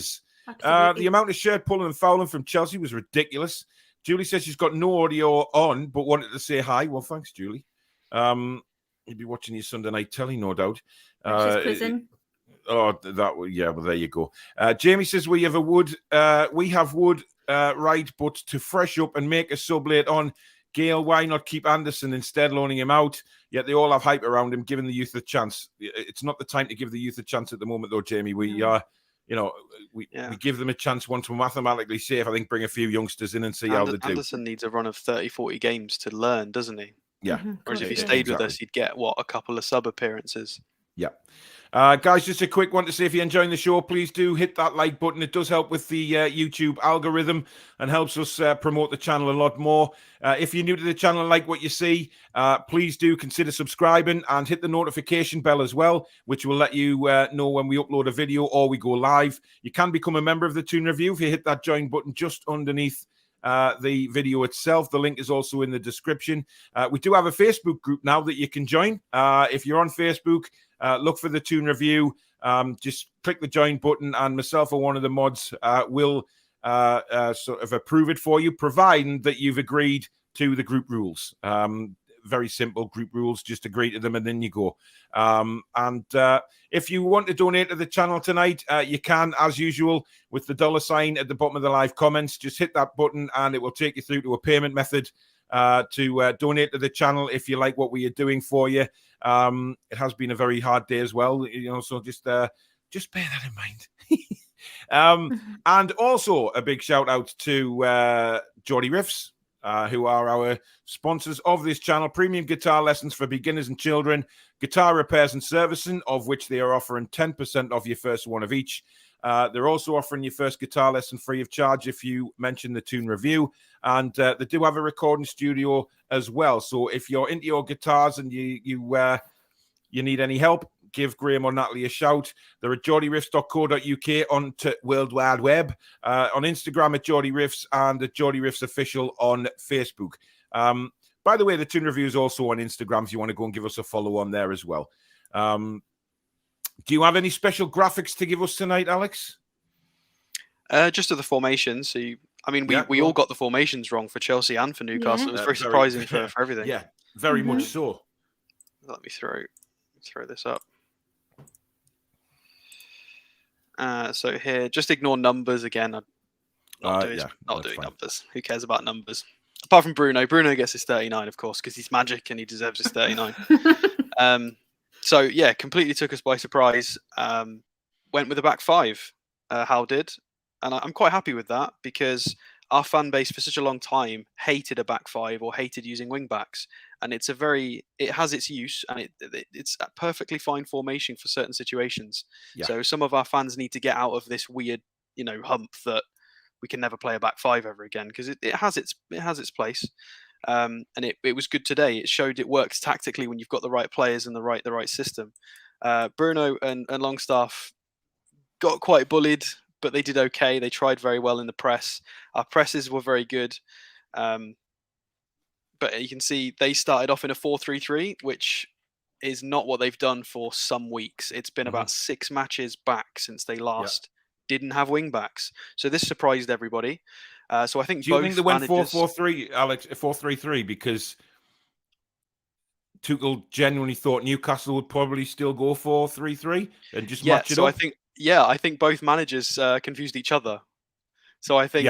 The amount of shirt pulling and fouling from Chelsea was ridiculous. Julie says she's got no audio on, but wanted to say hi. Well, thanks, Julie. You'll be watching your Sunday night telly, no doubt. Prison. Oh, well, there you go. Jamie says we have Wood, right, but to fresh up and make a sub late on. Gail, why not keep Anderson instead, loaning him out? Yet they all have hype around him, giving the youth a chance. It's not the time to give the youth a chance at the moment, though, Jamie. We give them a chance once we're mathematically safe. I think bring a few youngsters in and see how they do. Anderson needs a run of 30, 40 games to learn, doesn't he? Yeah. Whereas if he stayed with us, he'd get, a couple of sub appearances. Yeah. Guys, just a quick one to say if you're enjoying the show, please do hit that like button. It does help with the YouTube algorithm and helps us promote the channel a lot more. If you're new to the channel and like what you see, please do consider subscribing and hit the notification bell as well, which will let you know when we upload a video or we go live. You can become a member of the Toon Review if you hit that join button just underneath the video itself. The link is also in the description. We do have a Facebook group now that you can join. If you're on Facebook, look for the Toon Review. Just click the join button, and myself or one of the mods will sort of approve it for you, providing that you've agreed to the group rules. very simple group rules. Just agree to them and then you go. And if you want to donate to the channel tonight, you can, as usual, with the $sign at the bottom of the live comments. Just hit that button and it will take you through to a payment method to donate to the channel if you like what we are doing for you. It has been a very hard day as well, so just bear that in mind. And also a big shout out to Geordie Riffs, who are our sponsors of this channel. Premium guitar lessons for beginners and children, guitar repairs and servicing, of which they are offering 10% off your first one of each. They're also offering your first guitar lesson free of charge if you mention the Toon review. And they do have a recording studio as well. So if you're into your guitars and you need any help, give Graham or Natalie a shout. They're at geordieriffs.co.uk on World Wide Web, on Instagram at Geordie Riffs, and at Geordie Riffs Official on Facebook. By the way, the Toon Review is also on Instagram if you want to go and give us a follow on there as well. Do you have any special graphics to give us tonight, Alex? Just of the formations. So we all got the formations wrong for Chelsea and for Newcastle. It was very surprising for everything. Yeah, very much so. Let me throw this up. So here, just ignore numbers again. I'm not doing numbers. Who cares about numbers? Apart from Bruno. Bruno gets his 39, of course, because he's magic and he deserves his 39. So yeah, completely took us by surprise. Went with a back five. Howe did, and I'm quite happy with that because our fan base for such a long time hated a back five or hated using wing backs, and it has its use, and it's a perfectly fine formation for certain situations. Yeah. So some of our fans need to get out of this weird, hump that we can never play a back five ever again, because it has its place. And it was good today. It showed it works tactically when you've got the right players and the right system. Bruno and Longstaff got quite bullied, but they did okay. They tried very well in the press. Our presses were very good. But you can see they started off in a 4-3-3, which is not what they've done for some weeks. It's been about 6 matches back since they last didn't have wing backs. So this surprised everybody. So I think do you think they went 4-4-3, Alex, 4-3-3, because Tuchel genuinely thought Newcastle would probably still go 4-3-3 and just match it up? I think both managers confused each other. So I think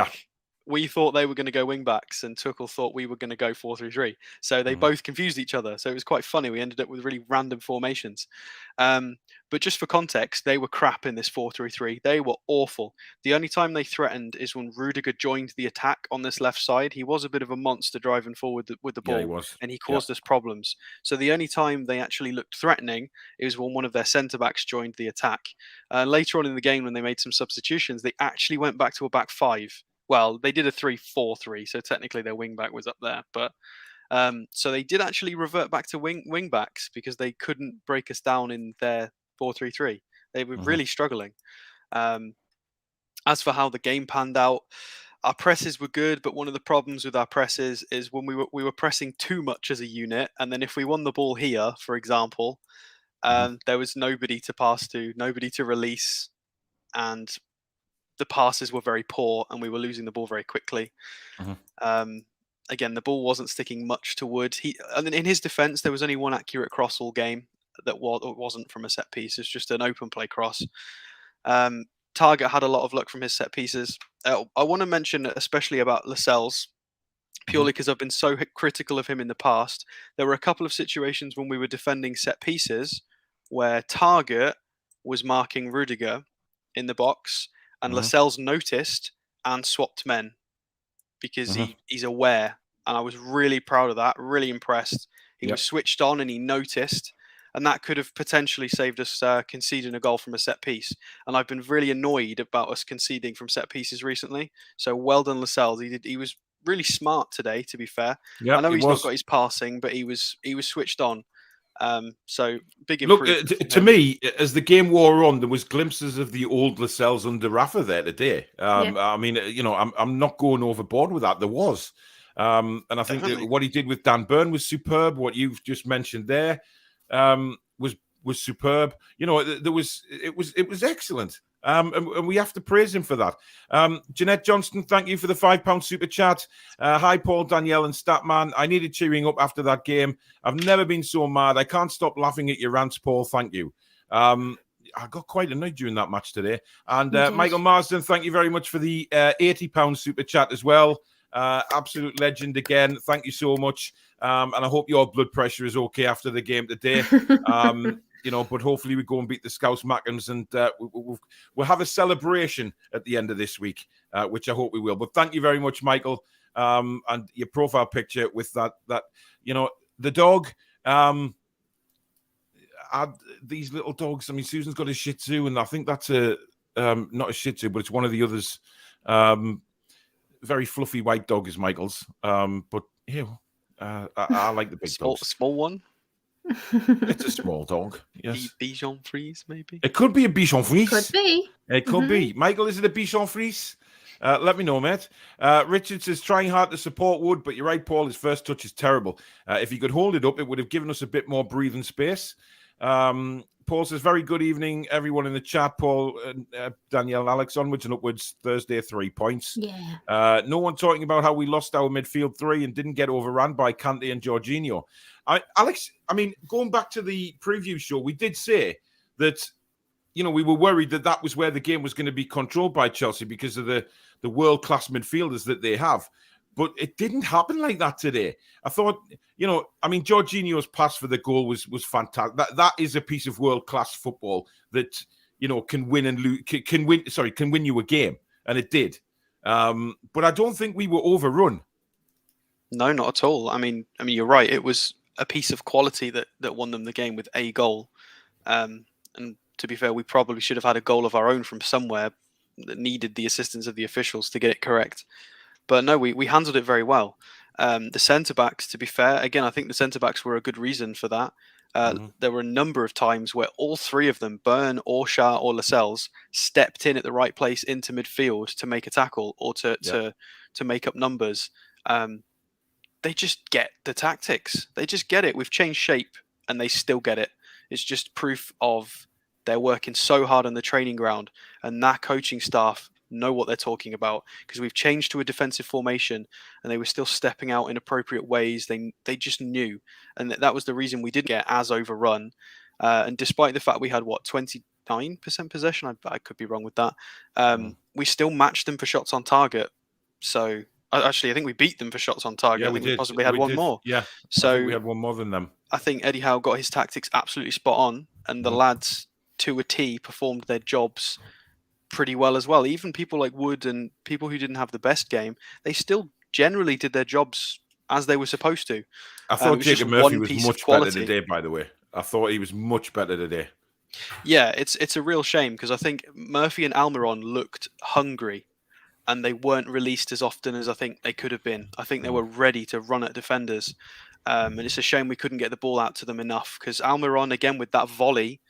we thought they were going to go wing backs and Tuchel thought we were going to go 4-3-3. So they both confused each other. So it was quite funny. We ended up with really random formations. But just for context, they were crap in this 4-3-3. They were awful. The only time they threatened is when Rudiger joined the attack on this left side. He was a bit of a monster driving forward with the ball, and he caused us problems. So the only time they actually looked threatening is when one of their centre-backs joined the attack. Later on in the game, when they made some substitutions, they actually went back to a back five. Well, they did a 3-4-3, so technically their wing back was up there. But so they did actually revert back to wing backs because they couldn't break us down in their 4-3-3. They were really struggling. As for how the game panned out, our presses were good, but one of the problems with our presses is when we were pressing too much as a unit, and then if we won the ball here, for example, there was nobody to pass to, nobody to release, and the passes were very poor, and we were losing the ball very quickly. Again, the ball wasn't sticking much to Wood. In his defence, there was only one accurate cross all game that wasn't from a set piece. It's just an open play cross. Target had a lot of luck from his set pieces. I want to mention especially about Lascelles, purely because I've been so critical of him in the past. There were a couple of situations when we were defending set pieces where Target was marking Rudiger in the box, and Lascelles noticed and swapped men because he's aware. And I was really proud of that, really impressed. He was switched on and he noticed. And that could have potentially saved us conceding a goal from a set piece. And I've been really annoyed about us conceding from set pieces recently. So well done, Lascelles. He was really smart today, to be fair. I know he's not got his passing, but he was switched on. So big improvement. Look, to me, as the game wore on, there was glimpses of the old Lascelles under Rafa there today. I mean, I'm not going overboard with that. There was. And I think what he did with Dan Burn was superb. What you've just mentioned there was superb. It was excellent. And we have to praise him for that. Jeanette Johnston, thank you for the £5 super chat. Hi, Paul, Danielle, and Statman. I needed cheering up after that game. I've never been so mad. I can't stop laughing at your rants, Paul. Thank you. I got quite annoyed during that match today. And Michael Marsden, thank you very much for the £80 super chat as well. Absolute legend again. Thank you so much. And I hope your blood pressure is okay after the game today. But hopefully we go and beat the Scouse Mackems, and we'll have a celebration at the end of this week, which I hope we will. But thank you very much, Michael, and your profile picture with that the dog. These little dogs. I mean, Susan's got a Shih Tzu, and I think that's not a Shih Tzu, but it's one of the others. Very fluffy white dog is Michael's. But I like the big dogs. Small one. It's a small dog. Yes. Bichon Frise, maybe. It could be a Bichon Frise. Could be. It could be. Michael, is it a Bichon Frise? Let me know, mate. Richard says, trying hard to support Wood, but you're right, Paul. His first touch is terrible. If he could hold it up, it would have given us a bit more breathing space. Paul says, very good evening, everyone in the chat. Paul, Danielle and Alex, onwards and upwards. Thursday, 3 points. Yeah. No one talking about how we lost our midfield three and didn't get overrun by Kante and Jorginho. Alex, I mean, going back to the preview show, we did say that, we were worried that was where the game was going to be controlled by Chelsea because of the world-class midfielders that they have. But it didn't happen like that today. I thought, Jorginho's pass for the goal was fantastic. That is a piece of world-class football that, can win and lose, can win you a game. And it did. But I don't think we were overrun. No, not at all. I mean, you're right. It was a piece of quality that won them the game with a goal. And to be fair, we probably should have had a goal of our own from somewhere that needed the assistance of the officials to get it correct. But no, we handled it very well. The centre-backs, to be fair, again, I think the centre-backs were a good reason for that. There were a number of times where all three of them, Byrne, Orsha, or Lascelles, stepped in at the right place into midfield to make a tackle or to make up numbers. They just get the tactics. They just get it. We've changed shape and they still get it. It's just proof of they're working so hard on the training ground, and that coaching staff know what they're talking about, because we've changed to a defensive formation and they were still stepping out in appropriate ways. They just knew, and that was the reason we didn't get as overrun. And despite the fact we had 29% possession, I could be wrong with that. We still matched them for shots on target. So actually, I think we beat them for shots on target. Yeah, I think we possibly had one more. Yeah. So we had one more than them. I think Eddie Howe got his tactics absolutely spot on, and the lads to a T performed their jobs pretty well as well. Even people like Wood and people who didn't have the best game, they still generally did their jobs as they were supposed to. I thought Jacob Murphy was much better today, by the way. I thought he was much better today. Yeah, it's a real shame, because I think Murphy and Almiron looked hungry and they weren't released as often as I think they could have been. I think they were ready to run at defenders. And it's a shame we couldn't get the ball out to them enough, because Almiron, again, with that volley,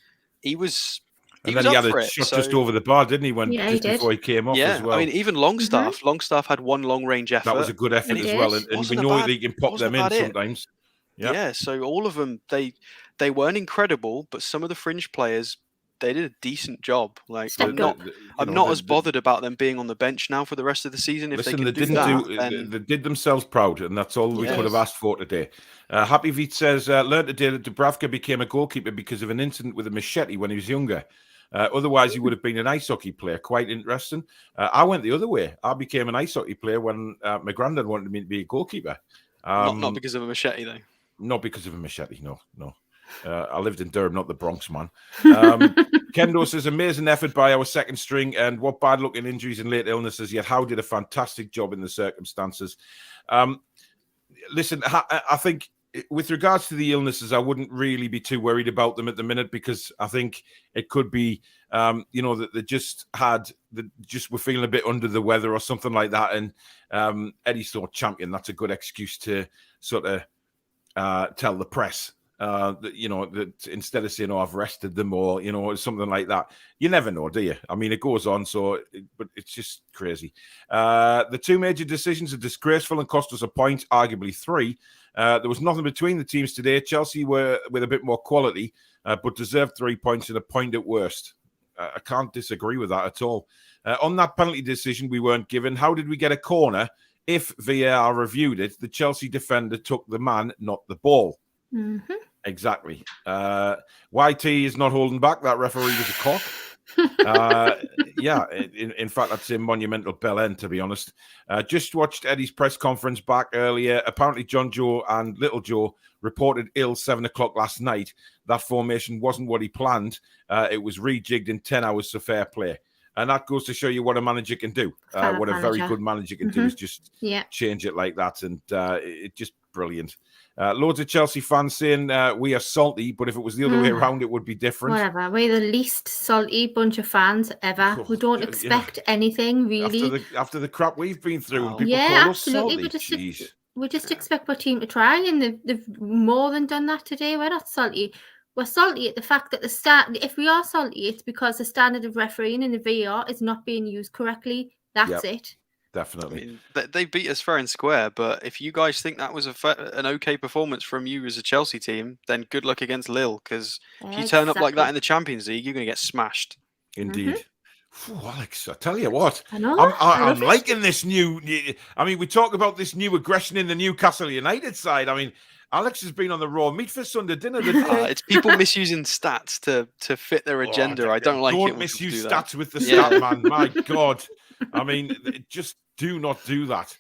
he was... And then he had a shot just over the bar, didn't he? Before he came off as well. I mean, even Longstaff. Longstaff had one long-range effort. That was a good effort as well. And we know that he can pop them in sometimes. Yeah, so all of them, they weren't incredible, but some of the fringe players, they did a decent job. Like, I'm not as bothered about them being on the bench now for the rest of the season. If they did themselves proud, and that's all we could have asked for today. Happy Veet says, learned today that Dubravka became a goalkeeper because of an incident with a machete when he was younger. Otherwise, he would have been an ice hockey player. Quite interesting. I went the other way. I became an ice hockey player when my granddad wanted me to be a goalkeeper. Not because of a machete, though. Not because of a machete, no. I lived in Durham, not the Bronx, man. Kendo says, amazing effort by our second string, and what bad luck in injuries and late illnesses, yet Howe did a fantastic job in the circumstances. Listen, I think with regards to the illnesses, I wouldn't really be too worried about them at the minute, because I think it could be, that they just were feeling a bit under the weather or something like that. And Eddie's thought champion, that's a good excuse to sort of tell the press that instead of saying, I've rested them, or, something like that. You never know, do you? I mean, it goes on, but it's just crazy. The two major decisions are disgraceful and cost us a point, arguably 3. There was nothing between the teams today. Chelsea were with a bit more quality, but deserved 3 points and a point at worst. I can't disagree with that at all. On that penalty decision we weren't given, how did we get a corner if VAR reviewed it? The Chelsea defender took the man, not the ball. Mm-hmm. Exactly. YT is not holding back. That referee was a cock. In fact, I'd say monumental bell end, to be honest. Just watched Eddie's press conference back earlier. Apparently, John Joe and Little Joe reported ill 7 o'clock last night. That formation wasn't what he planned. It was rejigged in 10 hours, so fair play. And that goes to show you what a manager can do. What a very good manager can do is just change it like that. And it's just brilliant. Loads of Chelsea fans saying we are salty, but if it was the other way around, it would be different. Whatever. We're the least salty bunch of fans ever. We don't expect anything, really. After the crap we've been through, and people yeah, call absolutely. us salty. We just expect our team to try, and they've more than done that today. We're not salty. We're salty at the fact that if we are salty, it's because the standard of refereeing in the VAR is not being used correctly. That's it. Definitely. I mean, they beat us fair and square, but if you guys think that was an okay performance from you as a Chelsea team, then good luck against Lille, because if you turn up like that in the Champions League, you're going to get smashed. Indeed. Alex, I tell you what, I know. I'm liking this new. I mean, we talk about this new aggression in the Newcastle United side. I mean, Alex has been on the raw meat for Sunday dinner today. It's people misusing stats to fit their agenda. I don't like it. Don't misuse stats with the stat man. My God. I mean, just do not do that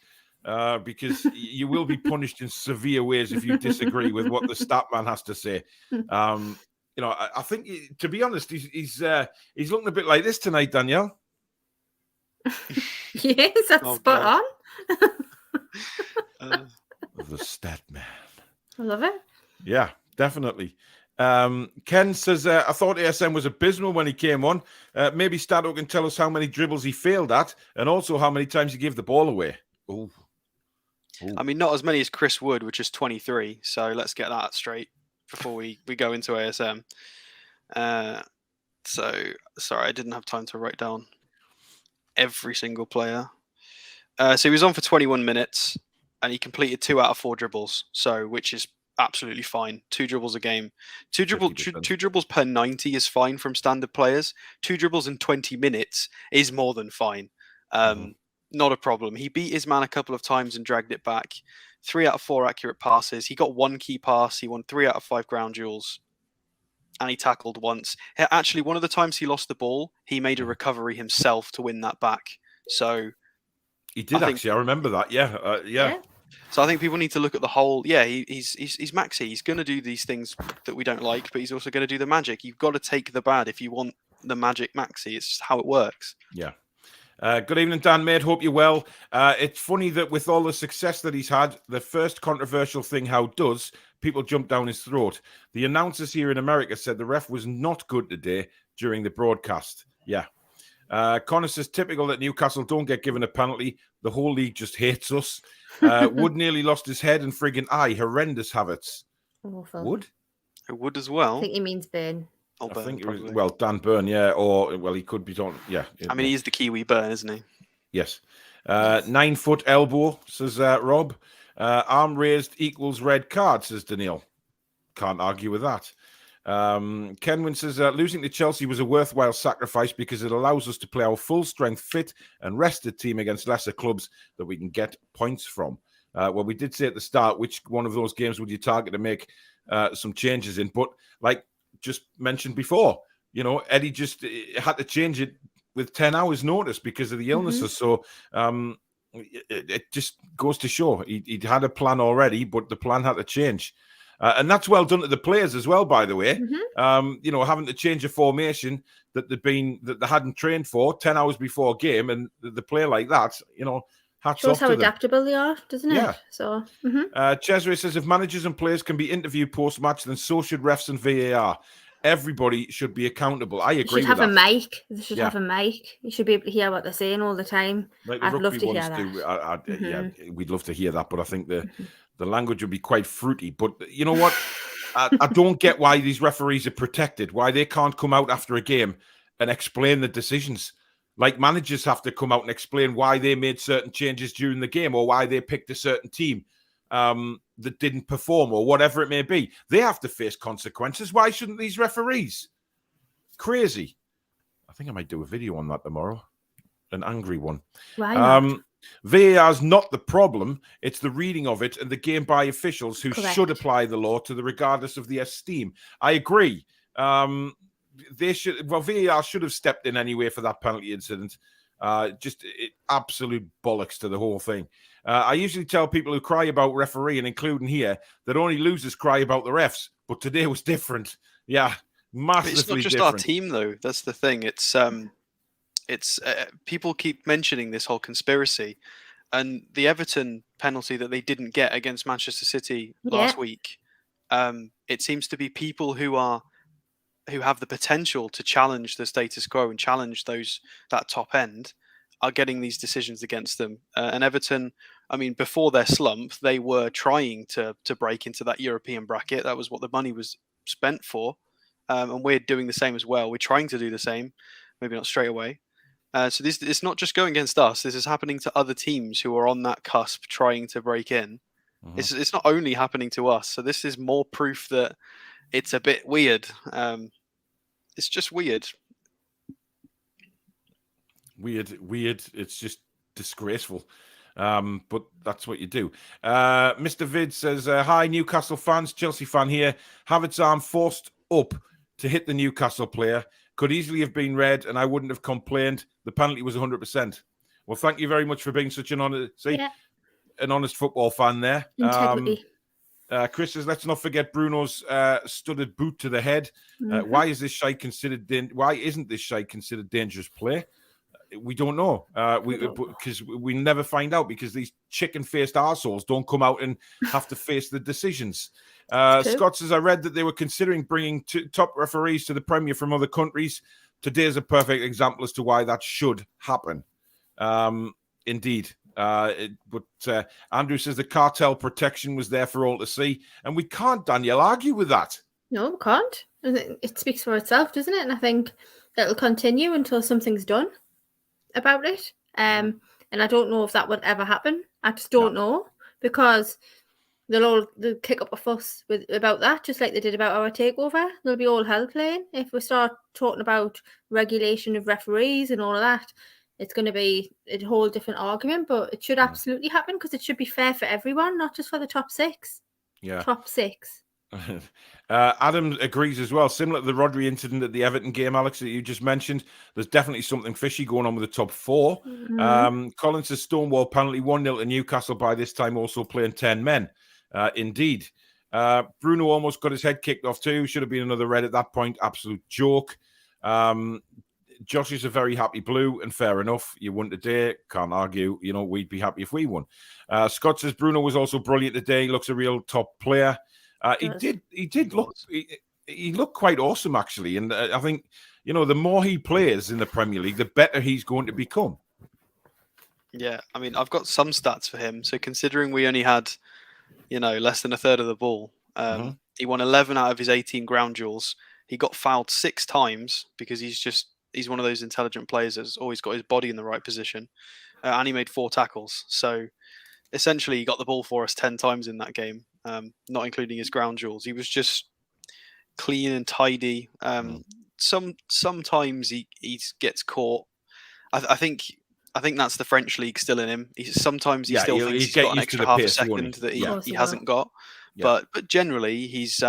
because you will be punished in severe ways if you disagree with what the stat man has to say. I think, to be honest, he's looking a bit like this tonight, Danielle. Yes, that's spot on. The stat man. I love it. Yeah, definitely. Ken says, I thought ASM was abysmal when he came on. Maybe Stato can tell us how many dribbles he failed at and also how many times he gave the ball away. Ooh. I mean, not as many as Chris Wood, which is 23. So let's get that straight before we go into ASM. So, sorry, I didn't have time to write down every single player. So he was on for 21 minutes and he completed 2 out of 4 dribbles. So, which is absolutely fine. 2 dribbles a game. Two dribbles per 90 is fine from standard players. 2 dribbles in 20 minutes is more than fine. Not a problem. He beat his man a couple of times and dragged it back. 3 out of 4 accurate passes. He got 1 key pass. He won 3 out of 5 ground duels. And he tackled once. Actually, one of the times he lost the ball, he made a recovery himself to win that back. So he did I remember that. Yeah. So I think people need to look at the whole. Yeah, he's Maxi. He's going to do these things that we don't like, but he's also going to do the magic. You've got to take the bad if you want the magic Maxi. It's just how it works. Yeah. Good evening, Dan, mate. Hope you're well. It's funny that with all the success that he's had, the first controversial thing Howe does, people jump down his throat. The announcers here in America said the ref was not good today during the broadcast. Yeah. Connor says, typical that Newcastle don't get given a penalty. The whole league just hates us. Wood nearly lost his head and friggin' eye. Horrendous habits. Awful. Wood as well. I think he means Burn. I think it was, Dan Burn, yeah. Or, well, he could be on, yeah. I mean, he's the Kiwi Burn, isn't he? Yes. 9-foot elbow, says Rob. Arm raised equals red card, says Danielle. Can't argue with that. Kenwin says, losing to Chelsea was a worthwhile sacrifice because it allows us to play our full strength fit and rested team against lesser clubs that we can get points from. Well, we did say at the start, which one of those games would you target to make some changes in? But like just mentioned before, Eddie just had to change it with 10 hours notice because of the illnesses. So it just goes to show he'd had a plan already, but the plan had to change. And that's well done to the players as well, by the way. Having to change a formation that they hadn't trained for 10 hours before a game, and the player like that, hats shows off to how them. adaptable they are, doesn't it? Yeah. So. Cesare says, if managers and players can be interviewed post-match, then so should refs and VAR. Everybody should be accountable. I agree with that. They should have a mic. You should be able to hear what they're saying all the time. Like the I'd love rugby to hear ones that. do. Yeah, we'd love to hear that, but I think the language would be quite fruity. But you know what? I don't get why these referees are protected, why they can't come out after a game and explain the decisions. Like managers have to come out and explain why they made certain changes during the game or why they picked a certain team that didn't perform or whatever it may be. They have to face consequences. Why shouldn't these referees? Crazy. I think I might do a video on that tomorrow. An angry one. Why not? VAR is not the problem. It's the reading of it and the game by officials who Correct. should apply the law to the regardless of the esteem. I agree. VAR should have stepped in anyway for that penalty incident. Absolute bollocks to the whole thing. I usually tell people who cry about refereeing, including here, that only losers cry about the refs. But today was different. Yeah, massively It's not just different. our team, though. That's the thing. It's people keep mentioning this whole conspiracy, and the Everton penalty that they didn't get against Manchester City last week. It seems to be people who have the potential to challenge the status quo and challenge that top end are getting these decisions against them. And Everton, I mean, before their slump, they were trying to break into that European bracket. That was what the money was spent for. And we're doing the same as well. We're trying to do the same, maybe not straight away. So it's not just going against us. This is happening to other teams who are on that cusp trying to break in. Mm-hmm. It's not only happening to us. So this is more proof that it's a bit weird. It's just weird. Weird. It's just disgraceful. But that's what you do. Mr. Vid says, hi, Newcastle fans, Chelsea fan here. Havertz's arm forced up to hit the Newcastle player. Could easily have been red, and I wouldn't have complained. The penalty was 100%. Well, thank you very much for being such an honest football fan there. Integrity. Chris says, let's not forget Bruno's studded boot to the head. Why isn't this side considered dangerous play? We don't know. Because we never find out, because these chicken-faced arseholes don't come out and have to face the decisions. Scott says, I read that they were considering bringing top referees to the Premier from other countries. Today's a perfect example as to why that should happen. Indeed. But Andrew says the cartel protection was there for all to see. And we can't, Danielle, argue with that. No, we can't. It speaks for itself, doesn't it? And I think that'll continue until something's done about it. And I don't know if that would ever happen. I just don't know, because they'll kick up a fuss about that, just like they did about our takeover. There'll be all hell playing if we start talking about regulation of referees and all of that. It's going to be a whole different argument, but it should absolutely happen, because it should be fair for everyone, not just for the top six. Yeah, top six. Adam agrees as well. Similar to the Rodri incident at the Everton game, Alex, that you just mentioned, there's definitely something fishy going on with the top four. Collins says Stonewall penalty 1-0 to Newcastle, by this time also playing 10 men. Indeed. Bruno almost got his head kicked off too. Should have been another red at that point. Absolute joke. Josh is a very happy blue, and fair enough. You won today. Can't argue. You know, we'd be happy if we won. Scott says Bruno was also brilliant today. He looks a real top player. He looked quite awesome, actually. And I think, you know, the more he plays in the Premier League, the better he's going to become. Yeah, I mean, I've got some stats for him. So considering we only had, less than a third of the ball, he won 11 out of his 18 ground duels. He got fouled 6 times because he's one of those intelligent players that's always got his body in the right position. And he made 4 tackles. So essentially, he got the ball for us 10 times in that game, not including his ground duels. He was just clean and tidy. Sometimes he gets caught. I think that's the French league still in him. Sometimes he still thinks he's got an extra half a second that he hasn't got. Yeah. But generally, he's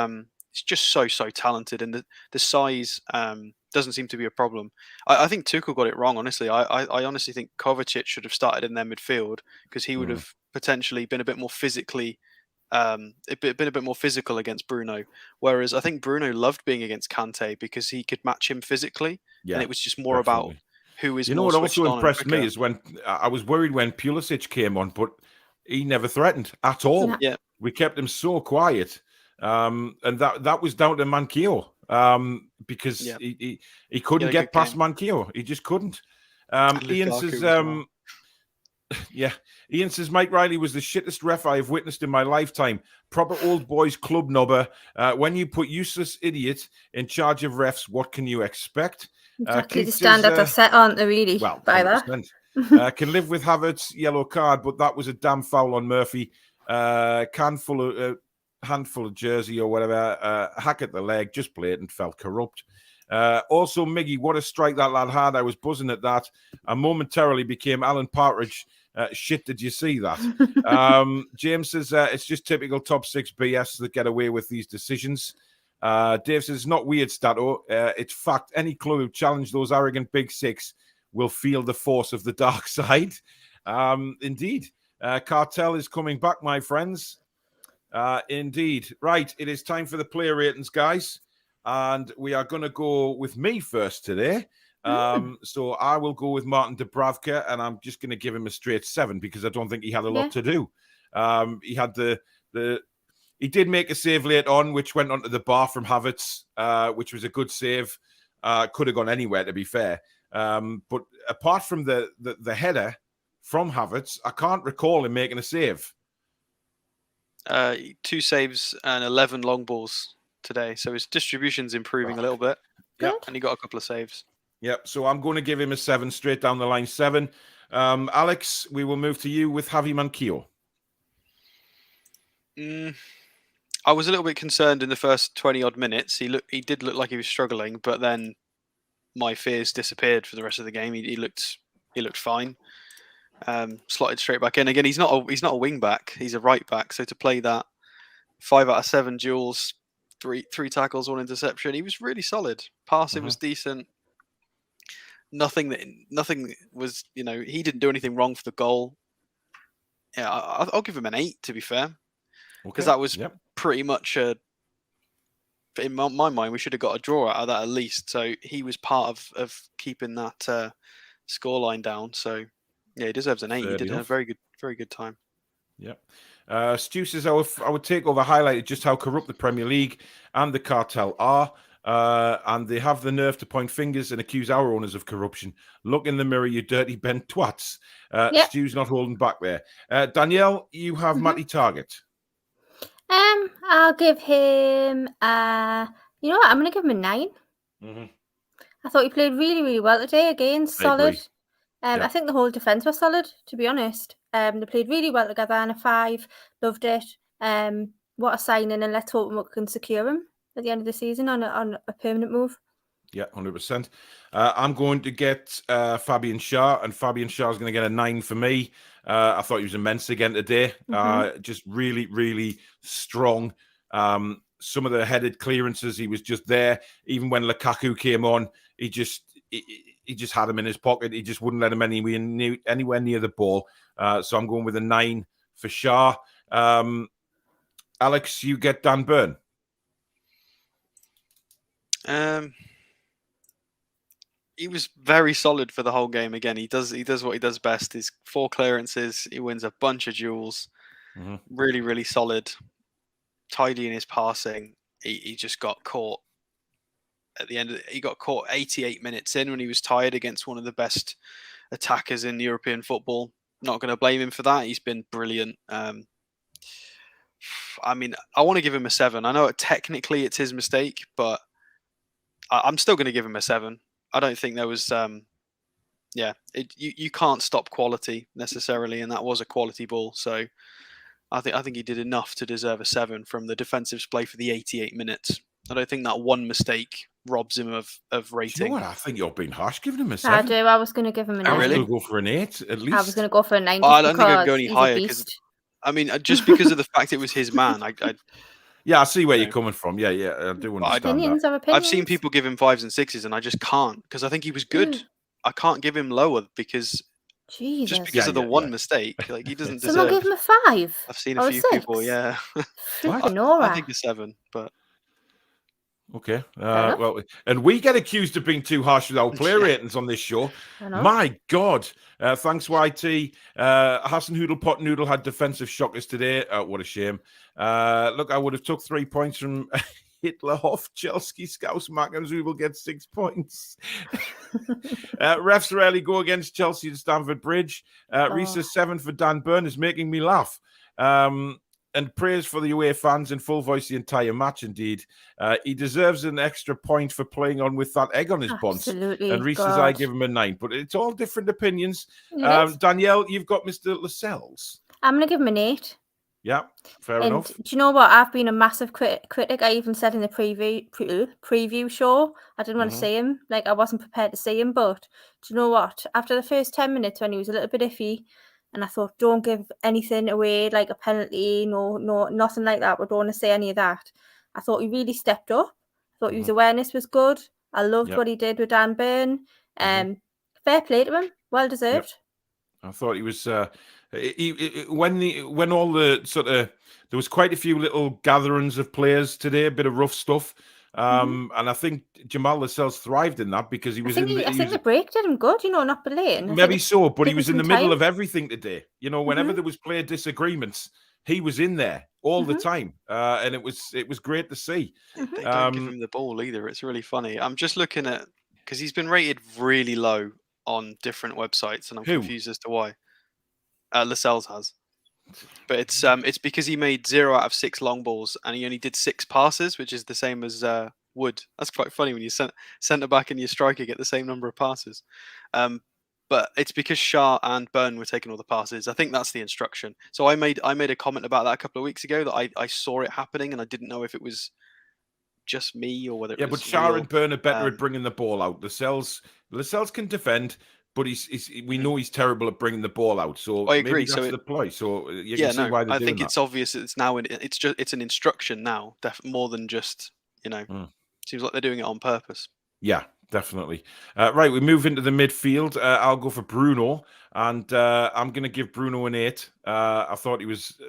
just so talented, and the size doesn't seem to be a problem. I think Tuchel got it wrong, honestly. I honestly think Kovacic should have started in their midfield, because he would have potentially been a bit more physically, been a bit more physical against Bruno. Whereas I think Bruno loved being against Kante because he could match him physically, and it was just more about who is. You know what also impressed me is when I was worried when Pulisic came on, but he never threatened at all. Yeah, we kept him so quiet, and that was down to Mankio. Because he couldn't get past Mankio. He just couldn't. Ian says, Ian says, Mike Riley was the shittest ref I have witnessed in my lifetime. Proper old boys club knobber. When you put useless idiot in charge of refs, what can you expect? Exactly, the standards are set, aren't they, really, by that? Can live with Havertz's yellow card, but that was a damn foul on Murphy. Handful of jersey or whatever, hack at the leg, just blatant, felt corrupt. Also, Miggy, what a strike that lad had. I was buzzing at that. I momentarily became Alan Partridge. Shit, did you see that? James says it's just typical top six BS that get away with these decisions. Dave says it's not weird, Stato. It's fact. Any club who challenge those arrogant big six will feel the force of the dark side. Indeed. Cartel is coming back, my friends. Indeed. Right, it is time for the player ratings, guys. And we are going to go with me first today. So I will go with Martin Dubravka, and I'm just going to give him a straight 7 because I don't think he had a lot to do. He had he did make a save late on, which went onto the bar from Havertz, which was a good save. Could have gone anywhere, to be fair. But apart from the header from Havertz, I can't recall him making a save. 2 saves and 11 long balls today. So his distribution's improving a little bit. Good. And he got a couple of saves. Yep. So I'm going to give him a 7, straight down the line, 7. Alex, we will move to you with Javi Mankio. I was a little bit concerned in the first 20-odd minutes. He did look like he was struggling, but then my fears disappeared for the rest of the game. He looked fine. Slotted straight back in. Again, he's not a wing back. He's a right back. So to play that 5 out of 7 duels, three tackles, 1 interception, he was really solid. Passing was decent. Nothing was, he didn't do anything wrong for the goal. Yeah, I'll give him an 8, to be fair, because that was pretty much in my mind, we should have got a draw out of that at least. So he was part of keeping that scoreline down. So yeah, he deserves an 8. He did a very good time. Yeah. Stu says I would take over highlighted just how corrupt the Premier League and the cartel are. And they have the nerve to point fingers and accuse our owners of corruption. Look in the mirror, you dirty bent twats. Stu's not holding back there. Danielle, you have Matty Target. I'll give him you know what, I'm gonna give him a 9. I thought he played really, really well today. Again, solid. I think the whole defence was solid, to be honest. They played really well together, and a 5. Loved it. What a signing, and let's hope we can secure him at the end of the season on a permanent move. Yeah, 100%. I'm going to get Fabian Schär, and Fabian Schär is going to get a 9 for me. I thought he was immense again today. Just really, really strong. Some of the headed clearances, he was just there. Even when Lukaku came on, he just had him in his pocket. He just wouldn't let him anywhere near the ball. So I'm going with a 9 for Schär. Alex, you get Dan Burn. He was very solid for the whole game. Again, he does what he does best. His 4 clearances. He wins a bunch of duels. Really, really solid. Tidy in his passing. He just got caught at the end. He got caught 88 minutes in when he was tired against one of the best attackers in European football. Not going to blame him for that. He's been brilliant. I mean, I want to give him a 7. I know technically it's his mistake, but I'm still going to give him a 7. I don't think there was, you can't stop quality necessarily, and that was a quality ball. So I think he did enough to deserve a 7 from the defensive play for the 88 minutes. I don't think that one mistake robs him of rating. Do you know what? I think you're being harsh giving him a 7. I do. I was going to give him a 9. I was going to go for an 8 at least. I was going to go for a 9. I don't think I'd go any higher because, I mean, just because of the fact it was his man. Yeah, I see where you're coming from. Yeah, I do understand that. I've seen people give him 5s and 6s, and I just can't because I think he was good. I can't give him lower because just because of the one mistake. Like he doesn't deserve. Someone give him a 5. I've seen a few people. Yeah, I think a 7, but. Okay. Well, and we get accused of being too harsh with our player ratings on this show. My God. Thanks, YT. Hassan Hoodle Pot Noodle had defensive shockers today. What a shame. Look, I would have took 3 points from Hitler Hoff, Chelsea, Scouse, Mackens, who will get 6 points. Refs rarely go against Chelsea at Stamford Bridge. Risa 7 for Dan Burn is making me laugh. And praise for the away fans in full voice the entire match, indeed. He deserves an extra point for playing on with that egg on his buns. Absolutely. And Reese says I give him a 9. But it's all different opinions. Danielle, you've got Mr. Lascelles. I'm going to give him an 8. Yeah, fair And enough. do you know what? I've been a massive critic. I even said in the preview show, I didn't want to see him. Like, I wasn't prepared to see him. But do you know what? After the first 10 minutes, when he was a little bit iffy, and I thought, don't give anything away, like a penalty, no, nothing like that. We don't want to say any of that. I thought he really stepped up. I thought his awareness was good. I loved what he did with Dan Burn. Fair play to him. Well deserved. I thought he was when all the sort of, there was quite a few little gatherings of players today, a bit of rough stuff, and I think Jamal Lascelles thrived in that because he was I think the break did him good, not Belaine. Maybe so, but he was in the middle time. of everything today. Whenever there was player disagreements, he was in there all the time, and it was great to see. They don't give him the ball either. It's really funny. I'm just looking at, because he's been rated really low on different websites, and I'm confused as to why. Lascelles has, but it's because he made 0 out of 6 long balls, and he only did 6 passes, which is the same as Wood. That's quite funny when you centre back and your striker get the same number of passes. But it's because Shah and Byrne were taking all the passes. I think that's the instruction. So I made a comment about that a couple of weeks ago that I saw it happening, and I didn't know if it was just me or whether it was but Shah real. and Byrne are better at bringing the ball out. Lascelles can defend, but we know he's terrible at bringing the ball out. So I agree. Maybe that's the ploy. So you can see why they're I doing think that. it's obvious. It's now it's an instruction now, more than just Seems like they're doing it on purpose. Yeah, definitely. Right, we move into the midfield. I'll go for Bruno, and I'm going to give Bruno an 8. I thought he was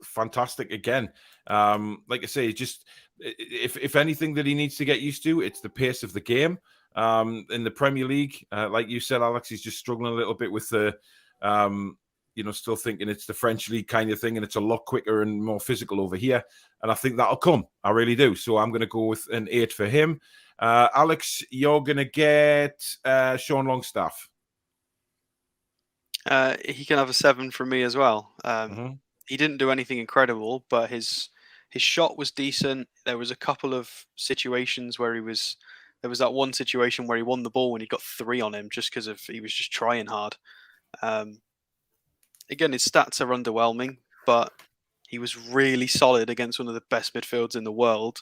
fantastic again. Like I say, just if anything that he needs to get used to, it's the pace of the game. In the Premier League, like you said, Alex, he's just struggling a little bit with the, still thinking it's the French league kind of thing, and it's a lot quicker and more physical over here. And I think that'll come. I really do. So I'm going to go with an 8 for him. Alex, you're going to get Sean Longstaff. He can have a 7 from me as well. He didn't do anything incredible, but his shot was decent. There was a couple of situations where there was that one situation where he won the ball and he got 3 on him just because he was just trying hard. Again, his stats are underwhelming, but he was really solid against one of the best midfields in the world.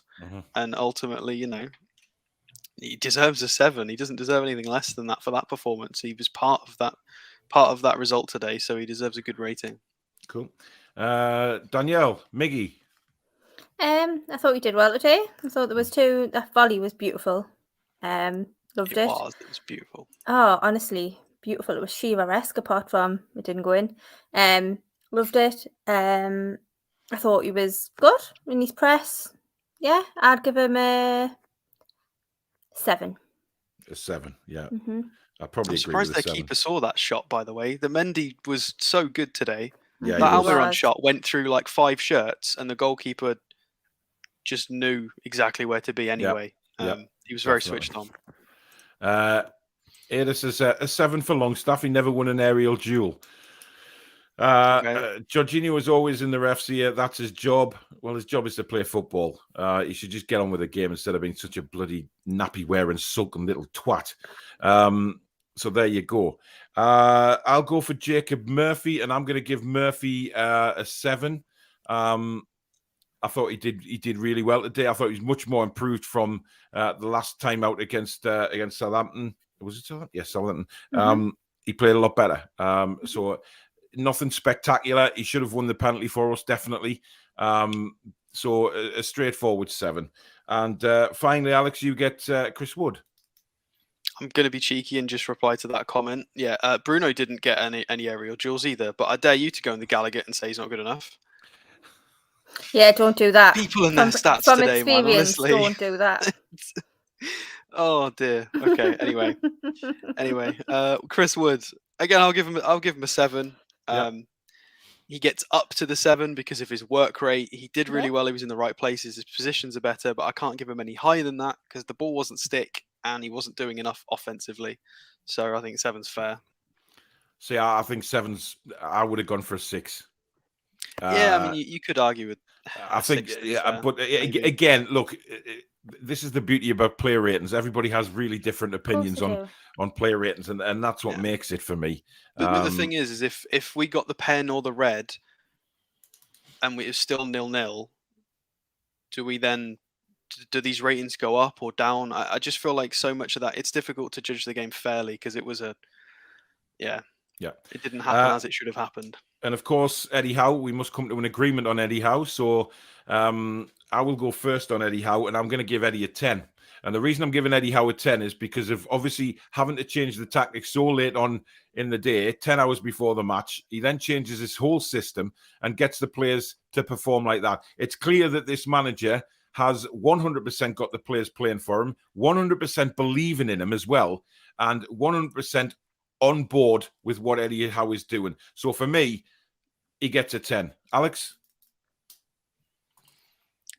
And ultimately, he deserves a 7. He doesn't deserve anything less than that for that performance. He was part of that result today, so he deserves a good rating. Cool. Danielle, Miggy. I thought he did well today. I thought there was 2. That volley was beautiful. Loved it. It was beautiful. Oh, honestly, beautiful. It was Shiva-esque, apart from it didn't go in. Loved it. I thought he was good in his press. Yeah, I'd give him a 7. A 7, yeah. I I'm probably agree with surprised their 7. keeper saw that shot, by the way. The Mendy was so good today. Yeah, that Almiron shot went through like 5 shirts, and the goalkeeper just knew exactly where to be anyway. He was very switched on. This is a 7 for Longstaff. He never won an aerial duel. Jorginho is always in the ref's ear. That's his job. Well, his job is to play football. He should just get on with the game instead of being such a bloody nappy-wearing, sulking little twat. So there you go. I'll go for Jacob Murphy, and I'm going to give Murphy a 7. I thought he did really well today. I thought he was much more improved from the last time out against Southampton. Was it Southampton? Yes, Southampton. He played a lot better. So nothing spectacular. He should have won the penalty for us, definitely. So a straightforward 7. And finally, Alex, you get Chris Wood. I'm going to be cheeky and just reply to that comment. Yeah, Bruno didn't get any aerial duels either, but I dare you to go in the Gallagher and say he's not good enough. Yeah, don't do that. People and their stats from today, man, experience, honestly. don't do that. Oh dear. Okay. Anyway, Chris Wood. Again, I'll give him a 7. He gets up to the 7 because of his work rate. He did really well. He was in the right places. His positions are better, but I can't give him any higher than that because the ball wasn't stick and he wasn't doing enough offensively. So I think 7's fair. So yeah, I think 7's. I would have gone for a 6. Yeah, I mean, you could argue with. I think, but again, look, this is the beauty about player ratings. Everybody has really different opinions on player ratings, and that's what makes it for me. But the thing is if we got the pen or the red, and it's still 0-0, do these ratings go up or down? I just feel like so much of that, it's difficult to judge the game fairly because it was it didn't happen as it should have happened. And of course, Eddie Howe, we must come to an agreement on Eddie Howe. So I will go first on Eddie Howe, and I'm going to give Eddie a 10. And the reason I'm giving Eddie Howe a 10 is because of obviously having to change the tactics so late on in the day, 10 hours before the match. He then changes his whole system and gets the players to perform like that. It's clear that this manager has 100% got the players playing for him, 100% believing in him as well, and 100% on board with what Eddie Howe is doing. So for me, he gets a 10. Alex?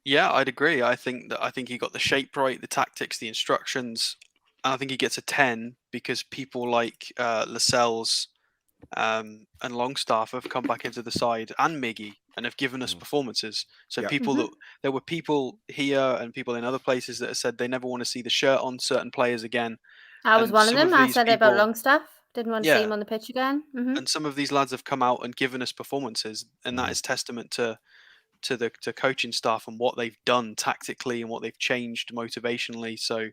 Yeah, I'd agree. I think he got the shape right, the tactics, the instructions, and I think he gets a 10 because people like Lascelles and Longstaff have come back into the side, and Miggy, and have given us performances. So there were people here and people in other places that have said they never want to see the shirt on certain players again. I was one of them. I said about Longstaff. Didn't want to see him on the pitch again. And some of these lads have come out and given us performances, and that is testament to coaching staff and what they've done tactically and what they've changed motivationally. So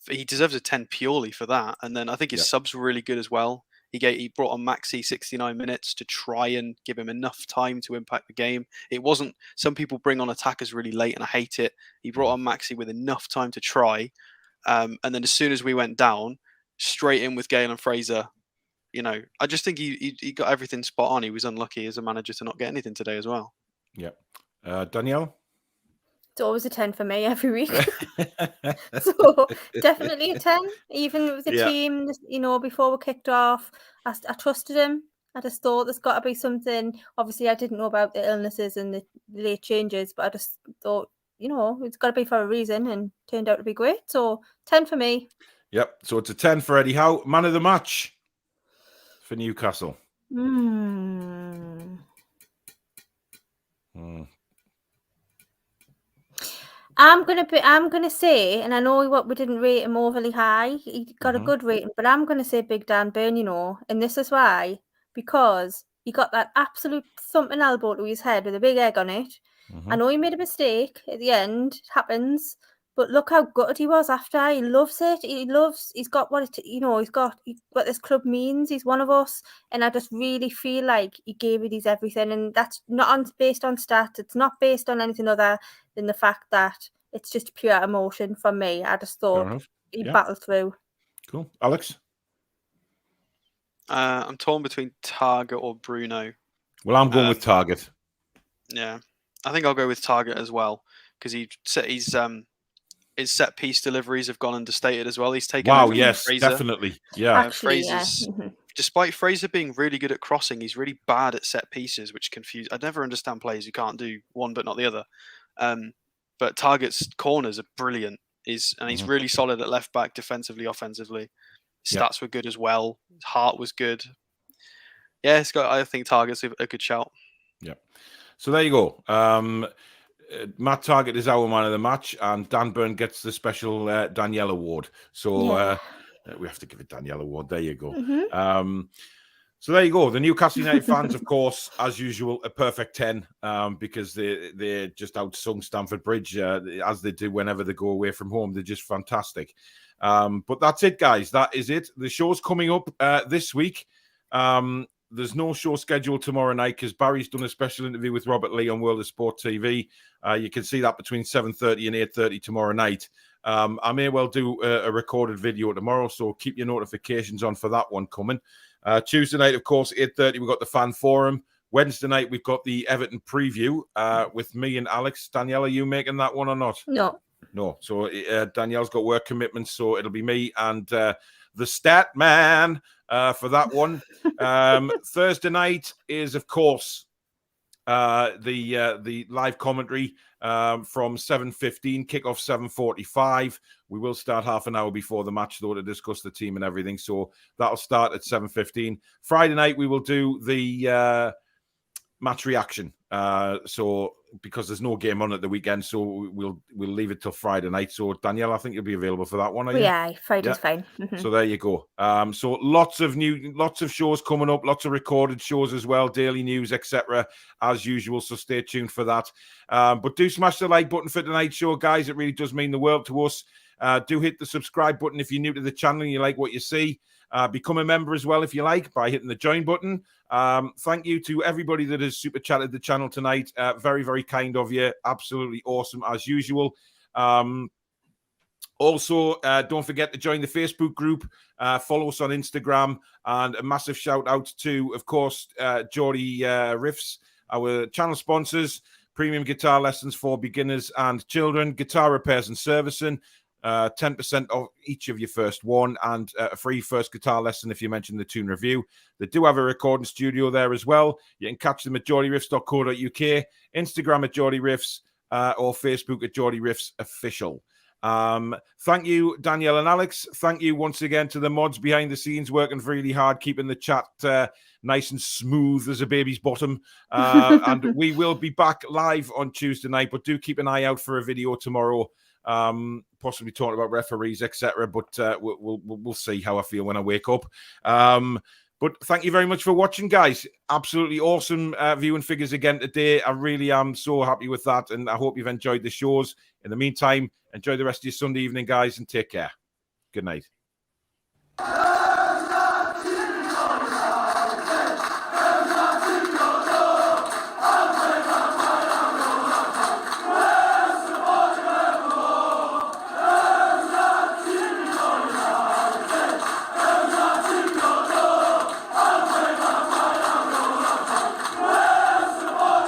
he deserves a 10 purely for that. And then I think his subs were really good as well. He brought on Maxi 69 minutes to try and give him enough time to impact the game. It wasn't, some people bring on attackers really late and I hate it. He brought on Maxi with enough time to try. And then as soon as we went down, straight in with Gale and Fraser. You know, I just think he got everything spot on. He was unlucky as a manager to not get anything today as well. Yeah. Danielle? It's always a 10 for me every week. So definitely a 10. Even with the team, you know, before we kicked off, I trusted him. I just thought there's got to be something. Obviously, I didn't know about the illnesses and the late changes, but I just thought, you know, it's got to be for a reason, and turned out to be great. So 10 for me. Yep. So it's a 10 for Eddie Howe. Man of the match for Newcastle. I'm gonna say, and I know we didn't rate him overly high. He got a good rating, but I'm gonna say Big Dan Burn, you know, and this is why, because he got that absolute thumping elbow to his head with a big egg on it. I know he made a mistake at the end. It happens, but look how gutted he was after. He loves it. He's got what it, you know. He's got what this club means. He's one of us, and I just really feel like he gave it his everything. And that's not based on stats. It's not based on anything other than the fact that it's just pure emotion for me. I just thought he battled through. Cool, Alex. I'm torn between Target or Bruno. Well, I'm going with Target. Yeah, I think I'll go with Target as well because his set piece deliveries have gone understated as well. He's taken over from Fraser. Definitely. Yeah. Actually, despite Fraser being really good at crossing, he's really bad at set pieces, which confuse. I never understand players who can't do one but not the other. But Target's corners are brilliant. He's really solid at left back, defensively, offensively. Stats were good as well. His heart was good. Yeah, I think Target's a good shout. Yeah. So there you go. Matt Target is our man of the match, and Dan Burn gets the special Danielle Award. So we have to give a Danielle Award. There you go. So there you go. The Newcastle United fans, of course, as usual, a perfect 10 because they just outsung Stamford Bridge as they do whenever they go away from home. They're just fantastic. But that's it, guys. That is it. The show's coming up this week. There's no show scheduled tomorrow night because Barry's done a special interview with Robert Lee on World of Sport TV. You can see that between 7:30 and 8:30 tomorrow night. I may well do a recorded video tomorrow, so keep your notifications on for that one coming. Tuesday night, of course, 8:30, we've got the fan forum. Wednesday night, we've got the Everton preview with me and Alex. Danielle, are you making that one or not? No. So Danielle's got work commitments, so it'll be me and the stat man for that one. Thursday night is, of course, the live commentary from 7:15, kickoff 7:45. We will start half an hour before the match, though, to discuss the team and everything. So that'll start at 7:15. Friday night, we will do the match reaction. So because there's no game on at the weekend, so we'll leave it till Friday night. So Danielle, I think you'll be available for that one. Are you? Yeah, Friday's fine. So there you go. So lots of shows coming up, lots of recorded shows as well, daily news, etc. as usual. So stay tuned for that. But do smash the like button for tonight's show, guys. It really does mean the world to us. Do hit the subscribe button if you're new to the channel and you like what you see. Become a member as well if you like by hitting the join button. Thank you to everybody that has super chatted the channel tonight. Very, very kind of you. Absolutely awesome as usual. Also, don't forget to join the Facebook group. Follow us on Instagram. And a massive shout out to, of course, Geordie Riffs, our channel sponsors, premium guitar lessons for beginners and children, guitar repairs and servicing. 10% off each of your first one, and a free first guitar lesson if you mention the Toon Review. They do have a recording studio there as well. You can catch them at geordieriffs.co.uk, Instagram at Geordie Riffs, or Facebook at Geordie Riffs Official. Thank you, Danielle and Alex. Thank you once again to the mods behind the scenes, working really hard, keeping the chat nice and smooth as a baby's bottom. And we will be back live on Tuesday night, but do keep an eye out for a video tomorrow. Possibly talking about referees, etc. But we'll see how I feel when I wake up. But thank you very much for watching, guys. Absolutely awesome viewing figures again today. I really am so happy with that, and I hope you've enjoyed the shows. In the meantime, enjoy the rest of your Sunday evening, guys, and take care. Good night.